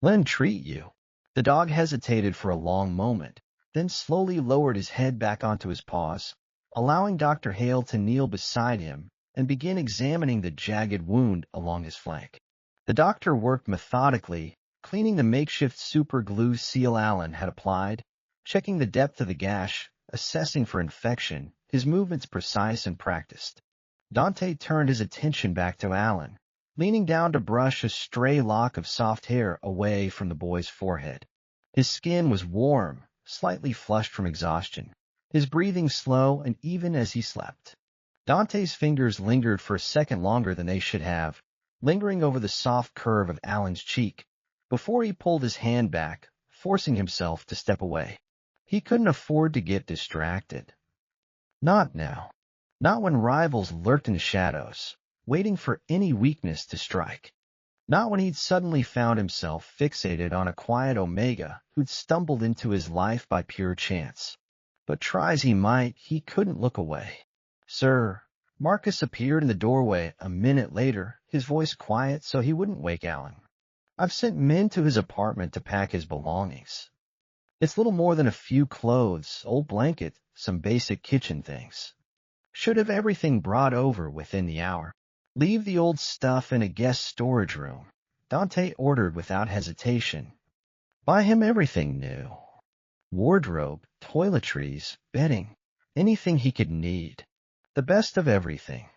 Let him treat you." The dog hesitated for a long moment, then slowly lowered his head back onto his paws, allowing Dr. Hale to kneel beside him and begin examining the jagged wound along his flank. The doctor worked methodically, cleaning the makeshift super glue seal Alan had applied, checking the depth of the gash, assessing for infection, his movements precise and practiced. Dante turned his attention back to Alan, leaning down to brush a stray lock of soft hair away from the boy's forehead. His skin was warm, slightly flushed from exhaustion, his breathing slow and even as he slept. Dante's fingers lingered for a second longer than they should have, lingering over the soft curve of Alan's cheek, before he pulled his hand back, forcing himself to step away. He couldn't afford to get distracted. Not now. Not when rivals lurked in the shadows, waiting for any weakness to strike. Not when he'd suddenly found himself fixated on a quiet Omega who'd stumbled into his life by pure chance. But try as he might, he couldn't look away. "Sir." Marcus appeared in the doorway a minute later, his voice quiet so he wouldn't wake Alan. "I've sent men to his apartment to pack his belongings. It's little more than a few clothes, old blanket, some basic kitchen things. Should have everything brought over within the hour. Leave the old stuff in a guest storage room," Dante ordered without hesitation. "Buy him everything new. Wardrobe, toiletries, bedding, anything he could need. The best of everything.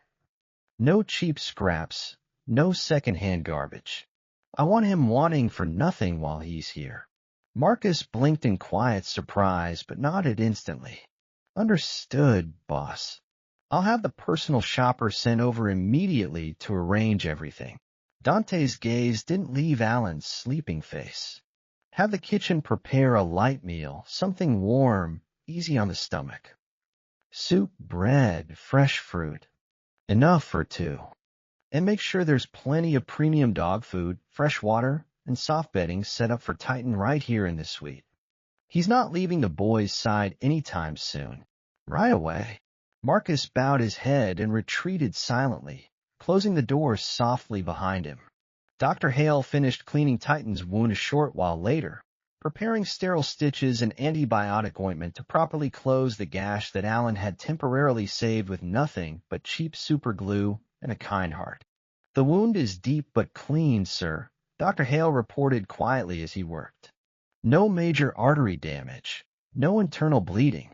No cheap scraps, no second-hand garbage. I want him wanting for nothing while he's here." Marcus blinked in quiet surprise, but nodded instantly. "Understood, boss. I'll have the personal shopper sent over immediately to arrange everything." Dante's gaze didn't leave Alan's sleeping face. "Have the kitchen prepare a light meal, something warm, easy on the stomach. Soup, bread, fresh fruit. Enough for two. And make sure there's plenty of premium dog food, fresh water, and soft bedding set up for Titan right here in this suite. He's not leaving the boy's side anytime soon. Right away." Marcus bowed his head and retreated silently, closing the door softly behind him. Dr. Hale finished cleaning Titan's wound a short while later, preparing sterile stitches and antibiotic ointment to properly close the gash that Alan had temporarily saved with nothing but cheap super glue and a kind heart. "The wound is deep but clean, sir," Dr. Hale reported quietly as he worked. No major artery damage, no internal bleeding.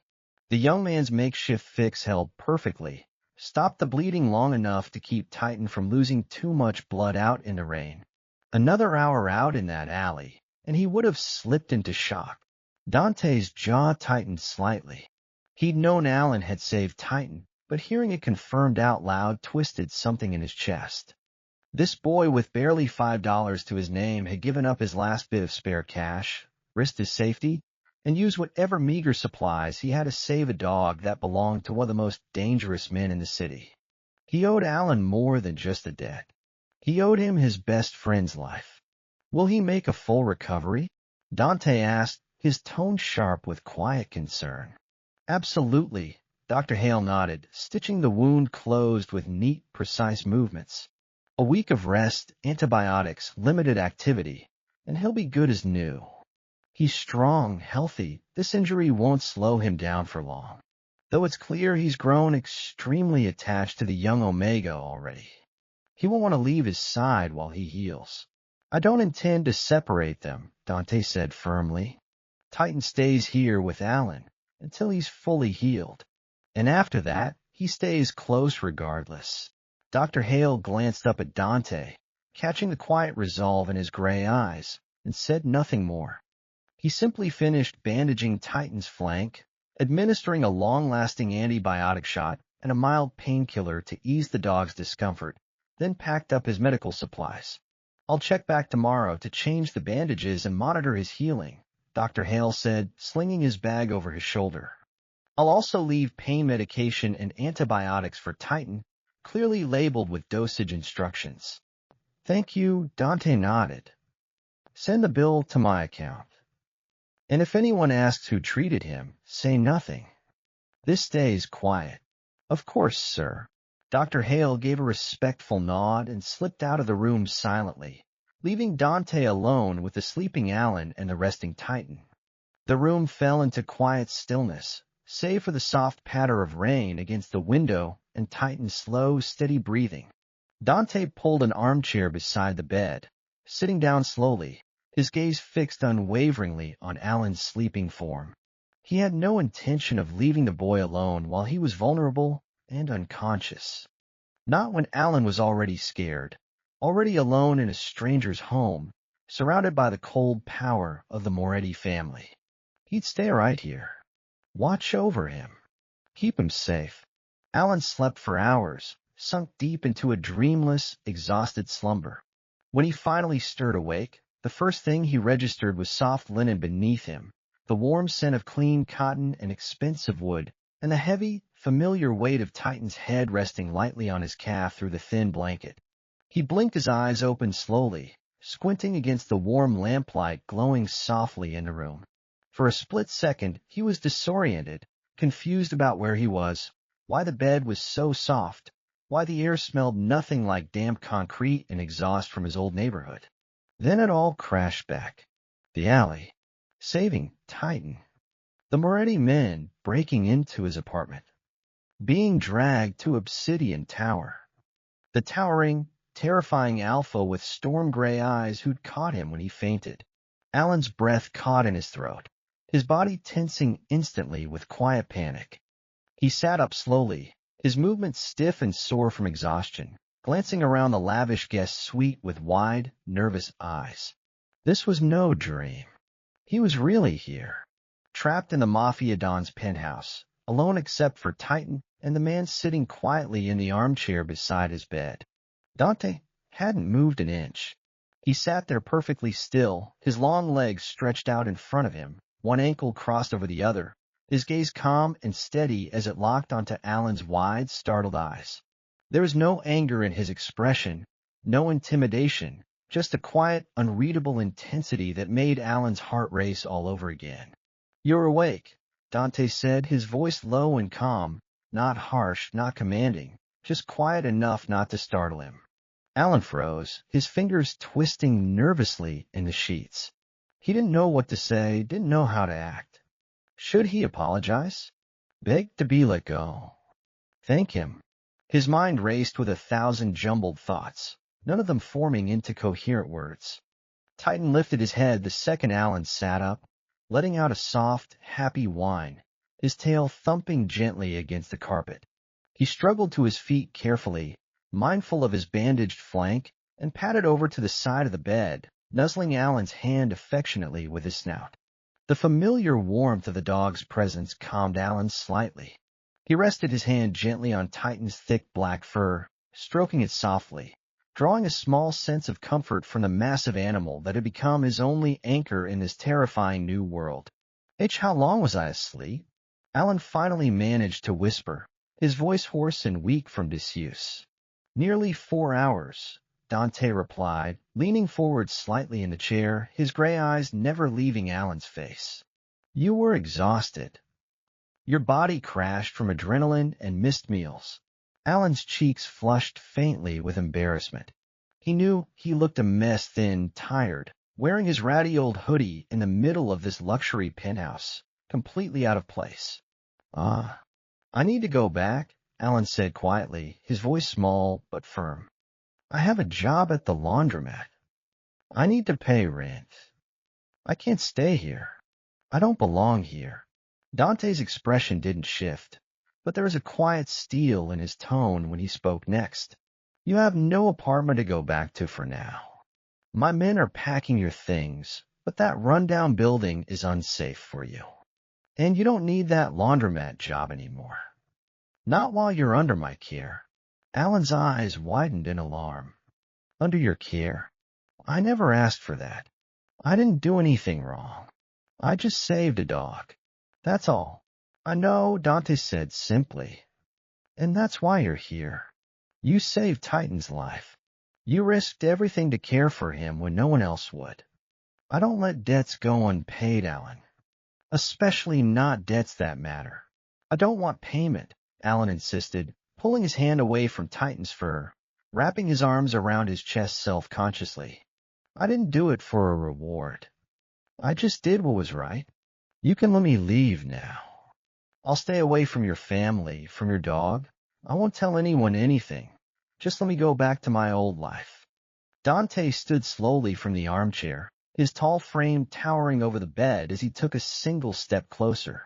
The young man's makeshift fix held perfectly, stopped the bleeding long enough to keep Titan from losing too much blood out in the rain. Another hour out in that alley, and he would have slipped into shock. Dante's jaw tightened slightly. He'd known Alan had saved Titan, but hearing it confirmed out loud twisted something in his chest. This boy with barely $5 to his name had given up his last bit of spare cash, risked his safety, and used whatever meager supplies he had to save a dog that belonged to one of the most dangerous men in the city. He owed Alan more than just a debt. He owed him his best friend's life. Will he make a full recovery? Dante asked, his tone sharp with quiet concern. Absolutely, Dr. Hale nodded, stitching the wound closed with neat, precise movements. A week of rest, antibiotics, limited activity, and he'll be good as new. He's strong, healthy. This injury won't slow him down for long. Though it's clear he's grown extremely attached to the young Omega already. He won't want to leave his side while he heals. I don't intend to separate them, Dante said firmly. Titan stays here with Alan until he's fully healed. And after that, he stays close regardless. Dr. Hale glanced up at Dante, catching the quiet resolve in his gray eyes, and said nothing more. He simply finished bandaging Titan's flank, administering a long-lasting antibiotic shot and a mild painkiller to ease the dog's discomfort, then packed up his medical supplies. I'll check back tomorrow to change the bandages and monitor his healing, Dr. Hale said, slinging his bag over his shoulder. I'll also leave pain medication and antibiotics for Titan, clearly labeled with dosage instructions. Thank you, Dante nodded. Send the bill to my account. And if anyone asks who treated him, say nothing. This stays quiet. Of course, sir. Dr. Hale gave a respectful nod and slipped out of the room silently, leaving Dante alone with the sleeping Alan and the resting Titan. The room fell into quiet stillness, save for the soft patter of rain against the window and Titan's slow, steady breathing. Dante pulled an armchair beside the bed, sitting down slowly, his gaze fixed unwaveringly on Alan's sleeping form. He had no intention of leaving the boy alone while he was vulnerable and unconscious. Not when Alan was already scared, already alone in a stranger's home, surrounded by the cold power of the Moretti family. He'd stay right here. Watch over him. Keep him safe. Alan slept for hours, sunk deep into a dreamless, exhausted slumber. When he finally stirred awake, the first thing he registered was soft linen beneath him, the warm scent of clean cotton and expensive wood, and the heavy, familiar weight of Titan's head resting lightly on his calf through the thin blanket. He blinked his eyes open slowly, squinting against the warm lamplight glowing softly in the room. For a split second, he was disoriented, confused about where he was, why the bed was so soft, why the air smelled nothing like damp concrete and exhaust from his old neighborhood. Then it all crashed back. The alley. Saving Titan. The Moretti men breaking into his apartment. Being dragged to Obsidian Tower. The towering, terrifying alpha with storm-gray eyes who'd caught him when he fainted. Alan's breath caught in his throat, his body tensing instantly with quiet panic. He sat up slowly, his movements stiff and sore from exhaustion, glancing around the lavish guest suite with wide, nervous eyes. This was no dream. He was really here, trapped in the Mafia Don's penthouse, alone except for Titan and the man sitting quietly in the armchair beside his bed. Dante hadn't moved an inch. He sat there perfectly still, his long legs stretched out in front of him, one ankle crossed over the other, his gaze calm and steady as it locked onto Alan's wide, startled eyes. There was no anger in his expression, no intimidation, just a quiet, unreadable intensity that made Alan's heart race all over again. "You're awake," Dante said, his voice low and calm, not harsh, not commanding, just quiet enough not to startle him. Alan froze, his fingers twisting nervously in the sheets. He didn't know what to say, didn't know how to act. Should he apologize? Beg to be let go? Thank him? His mind raced with 1,000 jumbled thoughts, none of them forming into coherent words. Titan lifted his head the second Alan sat up, letting out a soft, happy whine, his tail thumping gently against the carpet. He struggled to his feet carefully, mindful of his bandaged flank, and padded over to the side of the bed, nuzzling Alan's hand affectionately with his snout. The familiar warmth of the dog's presence calmed Alan slightly. He rested his hand gently on Titan's thick black fur, stroking it softly, drawing a small sense of comfort from the massive animal that had become his only anchor in this terrifying new world. How long was I asleep? Alan finally managed to whisper, his voice hoarse and weak from disuse. Nearly 4 hours, Dante replied, leaning forward slightly in the chair, his gray eyes never leaving Alan's face. You were exhausted. Your body crashed from adrenaline and missed meals. Alan's cheeks flushed faintly with embarrassment. He knew he looked a mess thin, tired, wearing his ratty old hoodie in the middle of this luxury penthouse, completely out of place. I need to go back, Alan said quietly, his voice small but firm. I have a job at the laundromat. I need to pay rent. I can't stay here. I don't belong here. Dante's expression didn't shift, but there was a quiet steel in his tone when he spoke next. You have no apartment to go back to for now. My men are packing your things, but that rundown building is unsafe for you. And you don't need that laundromat job anymore. Not while you're under my care. Alan's eyes widened in alarm. Under your care? I never asked for that. I didn't do anything wrong. I just saved a dog. That's all. I know, Dante said simply. And that's why you're here. You saved Titan's life. You risked everything to care for him when no one else would. I don't let debts go unpaid, Alan. Especially not debts that matter. I don't want payment, Alan insisted, pulling his hand away from Titan's fur, wrapping his arms around his chest self-consciously. I didn't do it for a reward. I just did what was right. You can let me leave now. I'll stay away from your family, from your dog. I won't tell anyone anything. Just let me go back to my old life. Dante stood slowly from the armchair, his tall frame towering over the bed as he took a single step closer.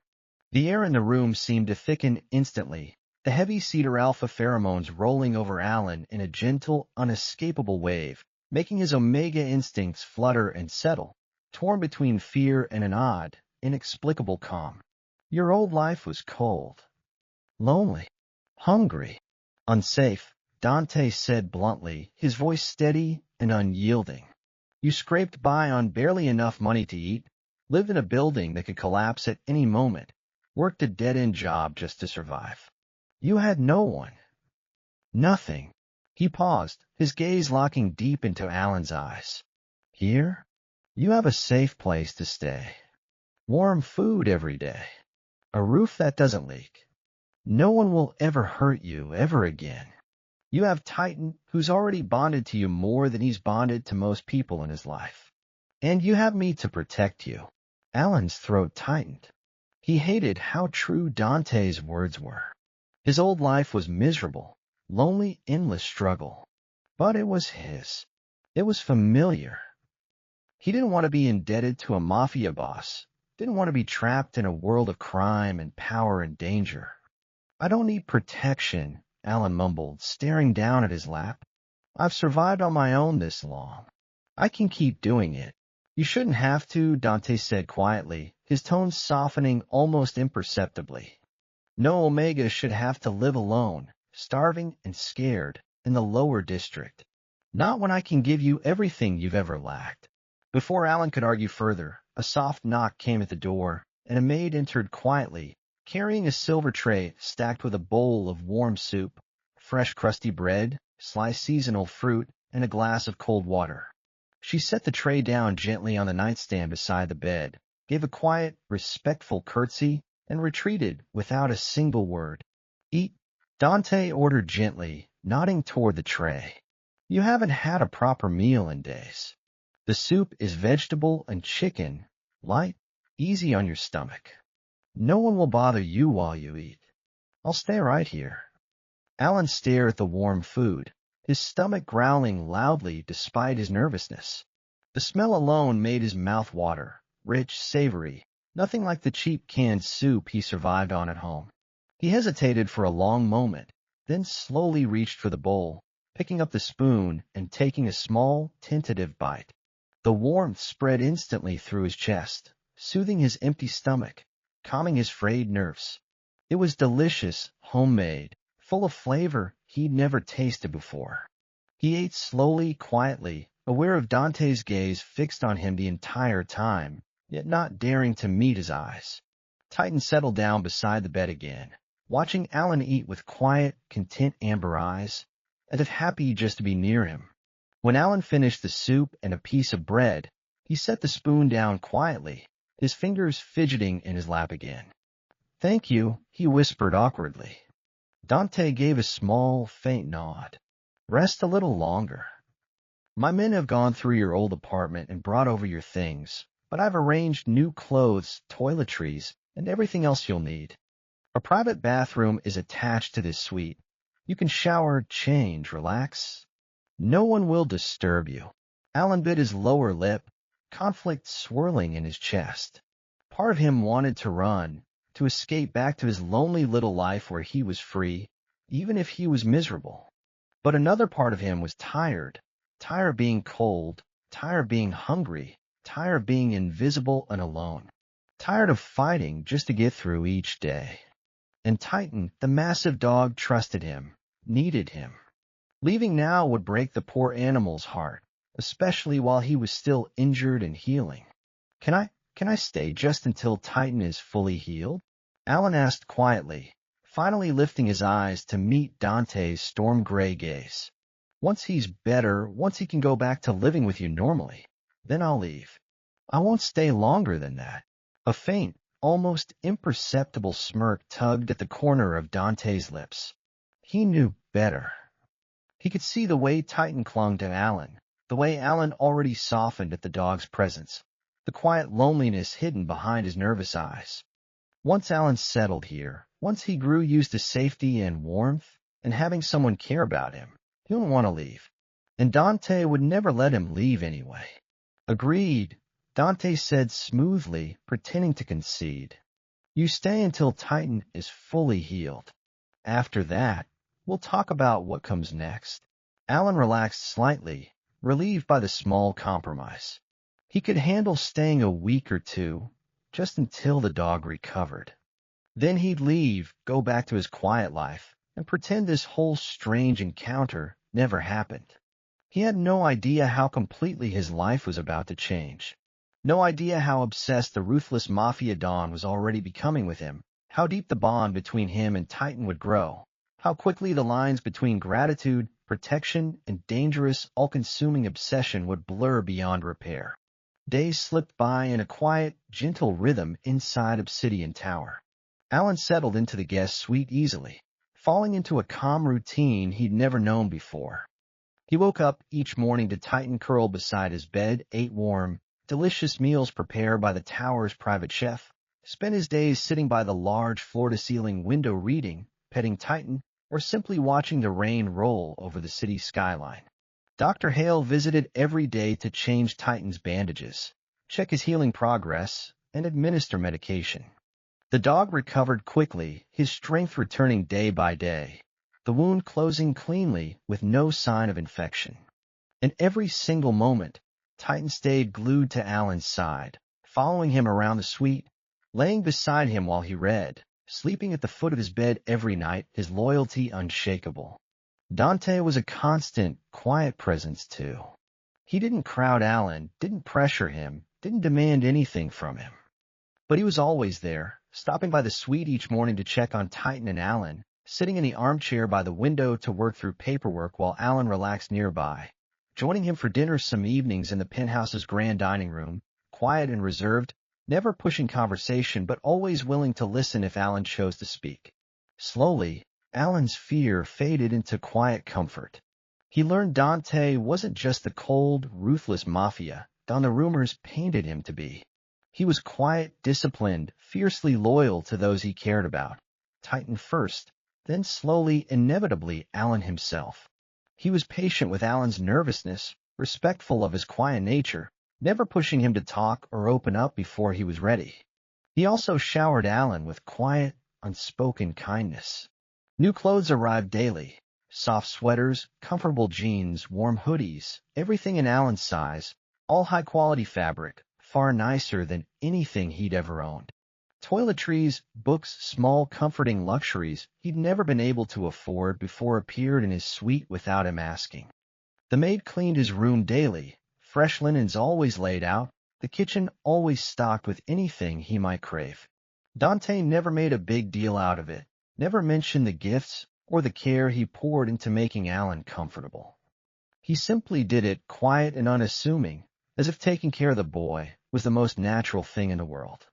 The air in the room seemed to thicken instantly, the heavy cedar alpha pheromones rolling over Alan in a gentle, unescapable wave, making his omega instincts flutter and settle, torn between fear and an odd, inexplicable calm. Your old life was cold, lonely, hungry, unsafe, Dante said bluntly, his voice steady and unyielding. You scraped by on barely enough money to eat, lived in a building that could collapse at any moment, worked a dead-end job just to survive. You had no one. Nothing. He paused, his gaze locking deep into Alan's eyes. Here, you have a safe place to stay. Warm food every day. A roof that doesn't leak. No one will ever hurt you ever again. You have Titan, who's already bonded to you more than he's bonded to most people in his life. And you have me to protect you. Alan's throat tightened. He hated how true Dante's words were. His old life was miserable, lonely, endless struggle. But it was his. It was familiar. He didn't want to be indebted to a mafia boss. Didn't want to be trapped in a world of crime and power and danger. I don't need protection, Alan mumbled, staring down at his lap. I've survived on my own this long. I can keep doing it. You shouldn't have to, Dante said quietly, his tone softening almost imperceptibly. No Omega should have to live alone, starving and scared, in the lower district. Not when I can give you everything you've ever lacked. Before Alan could argue further, a soft knock came at the door, and a maid entered quietly, carrying a silver tray stacked with a bowl of warm soup, fresh crusty bread, sliced seasonal fruit, and a glass of cold water. She set the tray down gently on the nightstand beside the bed, gave a quiet, respectful curtsy, and retreated without a single word. Eat, Dante ordered gently, nodding toward the tray. You haven't had a proper meal in days. The soup is vegetable and chicken, light, easy on your stomach. No one will bother you while you eat. I'll stay right here. Alan stared at the warm food, his stomach growling loudly despite his nervousness. The smell alone made his mouth water, rich, savory, nothing like the cheap canned soup he survived on at home. He hesitated for a long moment, then slowly reached for the bowl, picking up the spoon and taking a small, tentative bite. The warmth spread instantly through his chest, soothing his empty stomach, calming his frayed nerves. It was delicious, homemade, full of flavor he'd never tasted before. He ate slowly, quietly, aware of Dante's gaze fixed on him the entire time, yet not daring to meet his eyes. Titan settled down beside the bed again, watching Alan eat with quiet, content amber eyes, as if happy just to be near him. When Alan finished the soup and a piece of bread, he set the spoon down quietly, his fingers fidgeting in his lap again. "Thank you," he whispered awkwardly. Dante gave a small, faint nod. "Rest a little longer. My men have gone through your old apartment and brought over your things, but I've arranged new clothes, toiletries, and everything else you'll need. A private bathroom is attached to this suite. You can shower, change, relax. No one will disturb you." Alan bit his lower lip, conflict swirling in his chest. Part of him wanted to run, to escape back to his lonely little life where he was free, even if he was miserable. But another part of him was tired of being cold, tired of being hungry, tired of being invisible and alone, tired of fighting just to get through each day. And Titan, the massive dog, trusted him, needed him. Leaving now would break the poor animal's heart, especially while he was still injured and healing. Can I stay just until Titan is fully healed?" Alan asked quietly, finally lifting his eyes to meet Dante's storm-gray gaze. "Once he's better, once he can go back to living with you normally, then I'll leave. I won't stay longer than that." A faint, almost imperceptible smirk tugged at the corner of Dante's lips. He knew better. He could see the way Titan clung to Alan, the way Alan already softened at the dog's presence, the quiet loneliness hidden behind his nervous eyes. Once Alan settled here, once he grew used to safety and warmth, and having someone care about him, he wouldn't want to leave. And Dante would never let him leave anyway. "Agreed," Dante said smoothly, pretending to concede. "You stay until Titan is fully healed. After that, we'll talk about what comes next." Alan relaxed slightly, relieved by the small compromise. He could handle staying a week or two, just until the dog recovered. Then he'd leave, go back to his quiet life, and pretend this whole strange encounter never happened. He had no idea how completely his life was about to change. No idea how obsessed the ruthless Mafia Don was already becoming with him, how deep the bond between him and Titan would grow, how quickly the lines between gratitude, protection, and dangerous, all-consuming obsession would blur beyond repair. Days slipped by in a quiet, gentle rhythm inside Obsidian Tower. Alan settled into the guest suite easily, falling into a calm routine he'd never known before. He woke up each morning to Titan curled beside his bed, ate warm, delicious meals prepared by the tower's private chef, spent his days sitting by the large floor-to-ceiling window reading, petting Titan, or simply watching the rain roll over the city skyline. Dr. Hale visited every day to change Titan's bandages, check his healing progress, and administer medication. The dog recovered quickly, his strength returning day by day, the wound closing cleanly with no sign of infection. And every single moment, Titan stayed glued to Alan's side, following him around the suite, laying beside him while he read, sleeping at the foot of his bed every night, his loyalty unshakable. Dante was a constant, quiet presence too. He didn't crowd Alan, didn't pressure him, didn't demand anything from him. But he was always there, stopping by the suite each morning to check on Titan and Alan, sitting in the armchair by the window to work through paperwork while Alan relaxed nearby, joining him for dinner some evenings in the penthouse's grand dining room, quiet and reserved, never pushing conversation but always willing to listen if Alan chose to speak. Slowly, Alan's fear faded into quiet comfort. He learned Dante wasn't just the cold, ruthless Mafia Don the rumors painted him to be. He was quiet, disciplined, fiercely loyal to those he cared about. Titan first, then slowly, inevitably, Alan himself. He was patient with Alan's nervousness, respectful of his quiet nature, never pushing him to talk or open up before he was ready. He also showered Alan with quiet, unspoken kindness. New clothes arrived daily. Soft sweaters, comfortable jeans, warm hoodies, everything in Alan's size, all high-quality fabric, far nicer than anything he'd ever owned. Toiletries, books, small, comforting luxuries he'd never been able to afford before appeared in his suite without him asking. The maid cleaned his room daily, fresh linens always laid out, the kitchen always stocked with anything he might crave. Dante never made a big deal out of it, never mentioned the gifts or the care he poured into making Alan comfortable. He simply did it quiet and unassuming, as if taking care of the boy was the most natural thing in the world.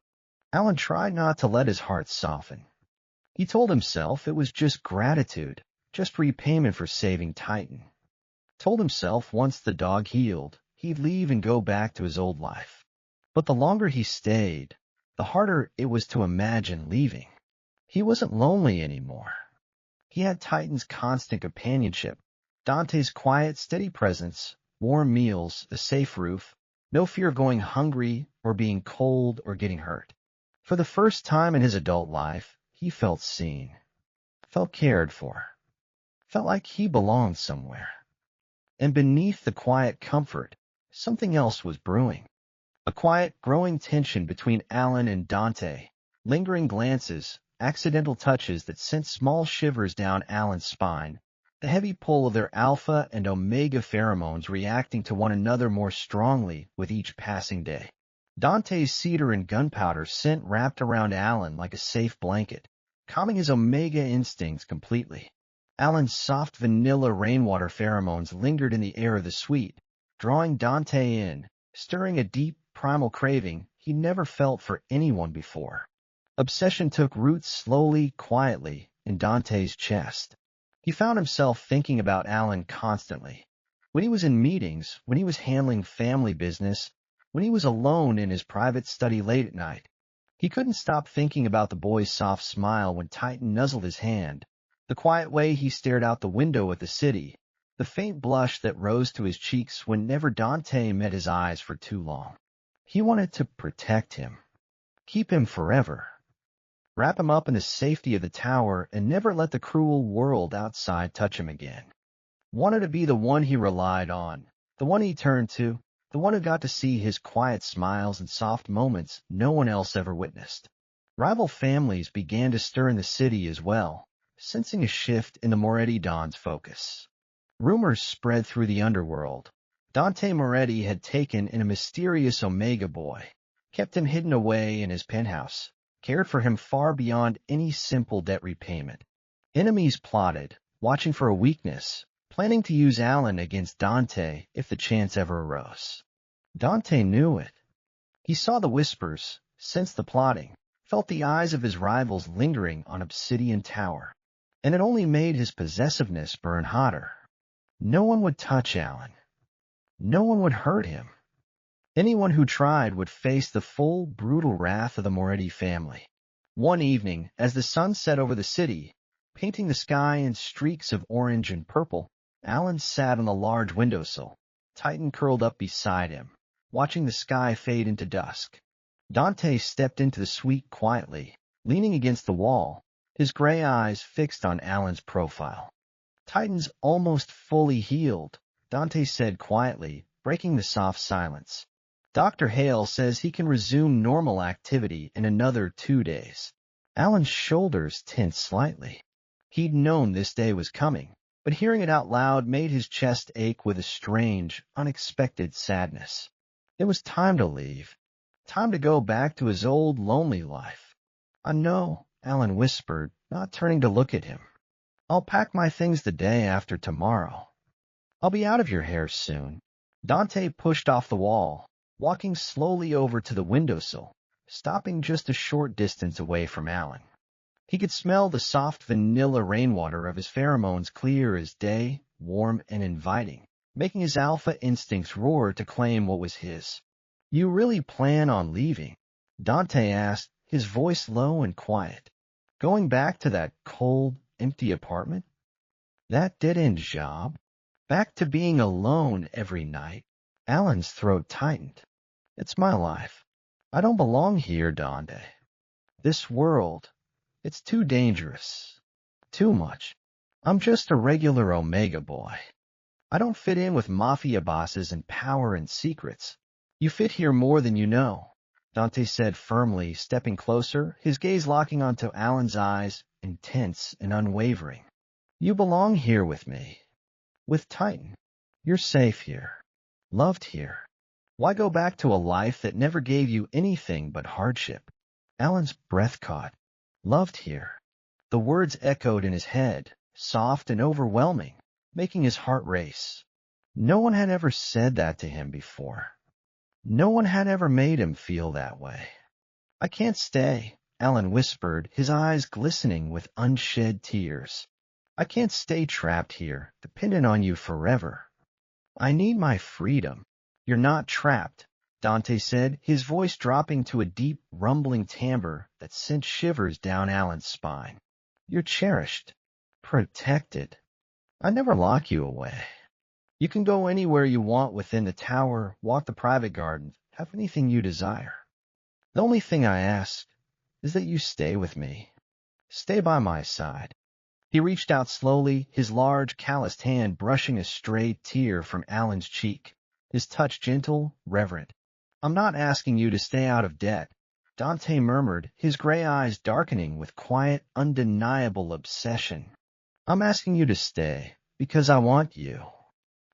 Alan tried not to let his heart soften. He told himself it was just gratitude, just repayment for saving Titan. Told himself once the dog healed, he'd leave and go back to his old life. But the longer he stayed, the harder it was to imagine leaving. He wasn't lonely anymore. He had Titan's constant companionship, Dante's quiet, steady presence, warm meals, a safe roof, no fear of going hungry or being cold or getting hurt. For the first time in his adult life, he felt seen, felt cared for, felt like he belonged somewhere. And beneath the quiet comfort, something else was brewing. A quiet, growing tension between Alan and Dante, lingering glances, accidental touches that sent small shivers down Alan's spine, the heavy pull of their alpha and omega pheromones reacting to one another more strongly with each passing day. Dante's cedar and gunpowder scent wrapped around Alan like a safe blanket, calming his omega instincts completely. Alan's soft vanilla rainwater pheromones lingered in the air of the suite, drawing Dante in, stirring a deep, primal craving he never felt for anyone before. Obsession took root slowly, quietly, in Dante's chest. He found himself thinking about Alan constantly. When he was in meetings, when he was handling family business, when he was alone in his private study late at night, he couldn't stop thinking about the boy's soft smile when Titan nuzzled his hand, the quiet way he stared out the window at the city, the faint blush that rose to his cheeks whenever Dante met his eyes for too long. He wanted to protect him, keep him forever, wrap him up in the safety of the tower and never let the cruel world outside touch him again. Wanted to be the one he relied on, the one he turned to, the one who got to see his quiet smiles and soft moments no one else ever witnessed. Rival families began to stir in the city as well, sensing a shift in the Moretti Don's focus. Rumors spread through the underworld. Dante Moretti had taken in a mysterious Omega boy, kept him hidden away in his penthouse, cared for him far beyond any simple debt repayment. Enemies plotted, watching for a weakness, planning to use Alan against Dante if the chance ever arose. Dante knew it. He saw the whispers, sensed the plotting, felt the eyes of his rivals lingering on Obsidian Tower, and it only made his possessiveness burn hotter. No one would touch Alan. No one would hurt him. Anyone who tried would face the full, brutal wrath of the Moretti family. One evening, as the sun set over the city, painting the sky in streaks of orange and purple, Alan sat on the large windowsill, Titan curled up beside him, watching the sky fade into dusk. Dante stepped into the suite quietly, leaning against the wall, his gray eyes fixed on Alan's profile. Titan's almost fully healed, Dante said quietly, breaking the soft silence. Dr. Hale says he can resume normal activity in another 2 days. Alan's shoulders tensed slightly. He'd known this day was coming, but hearing it out loud made his chest ache with a strange, unexpected sadness. It was time to leave. Time to go back to his old, lonely life. "I know," Alan whispered, not turning to look at him. "I'll pack my things the day after tomorrow. I'll be out of your hair soon." Dante pushed off the wall, walking slowly over to the windowsill, stopping just a short distance away from Alan. He could smell the soft vanilla rainwater of his pheromones clear as day, warm and inviting, making his alpha instincts roar to claim what was his. "You really plan on leaving?" Dante asked, his voice low and quiet. "Going back to that cold, empty apartment? That dead-end job? Back to being alone every night?" Alan's throat tightened. It's my life. I don't belong here, Dante. This world, it's too dangerous. Too much. I'm just a regular Omega boy. I don't fit in with mafia bosses and power and secrets. You fit here more than you know, Dante said firmly, stepping closer, his gaze locking onto Alan's eyes, intense and unwavering. You belong here with me. With Titan. You're safe here. Loved here. Why go back to a life that never gave you anything but hardship? Alan's breath caught. Loved here. The words echoed in his head, soft and overwhelming, making his heart race. No one had ever said that to him before. No one had ever made him feel that way. I can't stay, Alan whispered, his eyes glistening with unshed tears. I can't stay trapped here, dependent on you forever. I need my freedom. You're not trapped, Dante said, his voice dropping to a deep, rumbling timbre that sent shivers down Alan's spine. You're cherished. Protected. I never lock you away. You can go anywhere you want within the tower, walk the private gardens, have anything you desire. The only thing I ask is that you stay with me. Stay by my side. He reached out slowly, his large, calloused hand brushing a stray tear from Alan's cheek, his touch gentle, reverent. I'm not asking you to stay out of debt, Dante murmured, his gray eyes darkening with quiet, undeniable obsession. I'm asking you to stay because I want you.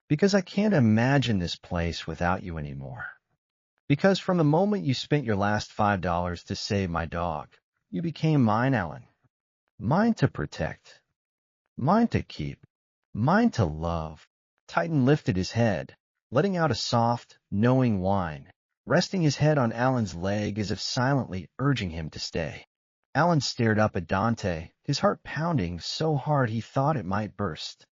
Because I can't imagine this place without you anymore. Because from the moment you spent your last $5 to save my dog, you became mine, Alan. Mine to protect. Mine to keep. Mine to love. Titan lifted his head, letting out a soft, knowing whine, resting his head on Alan's leg as if silently urging him to stay. Alan stared up at Dante, his heart pounding so hard he thought it might burst.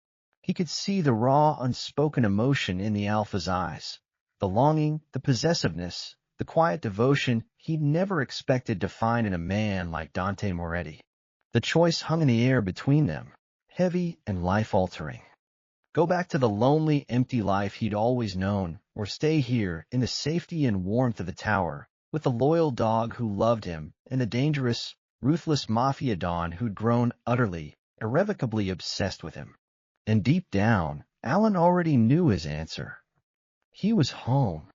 He could see the raw, unspoken emotion in the alpha's eyes, the longing, the possessiveness, the quiet devotion he'd never expected to find in a man like Dante Moretti. The choice hung in the air between them, heavy and life-altering. Go back to the lonely, empty life he'd always known, or stay here in the safety and warmth of the tower, with the loyal dog who loved him and the dangerous, ruthless mafia don who'd grown utterly, irrevocably obsessed with him. And deep down, Alan already knew his answer. He was home.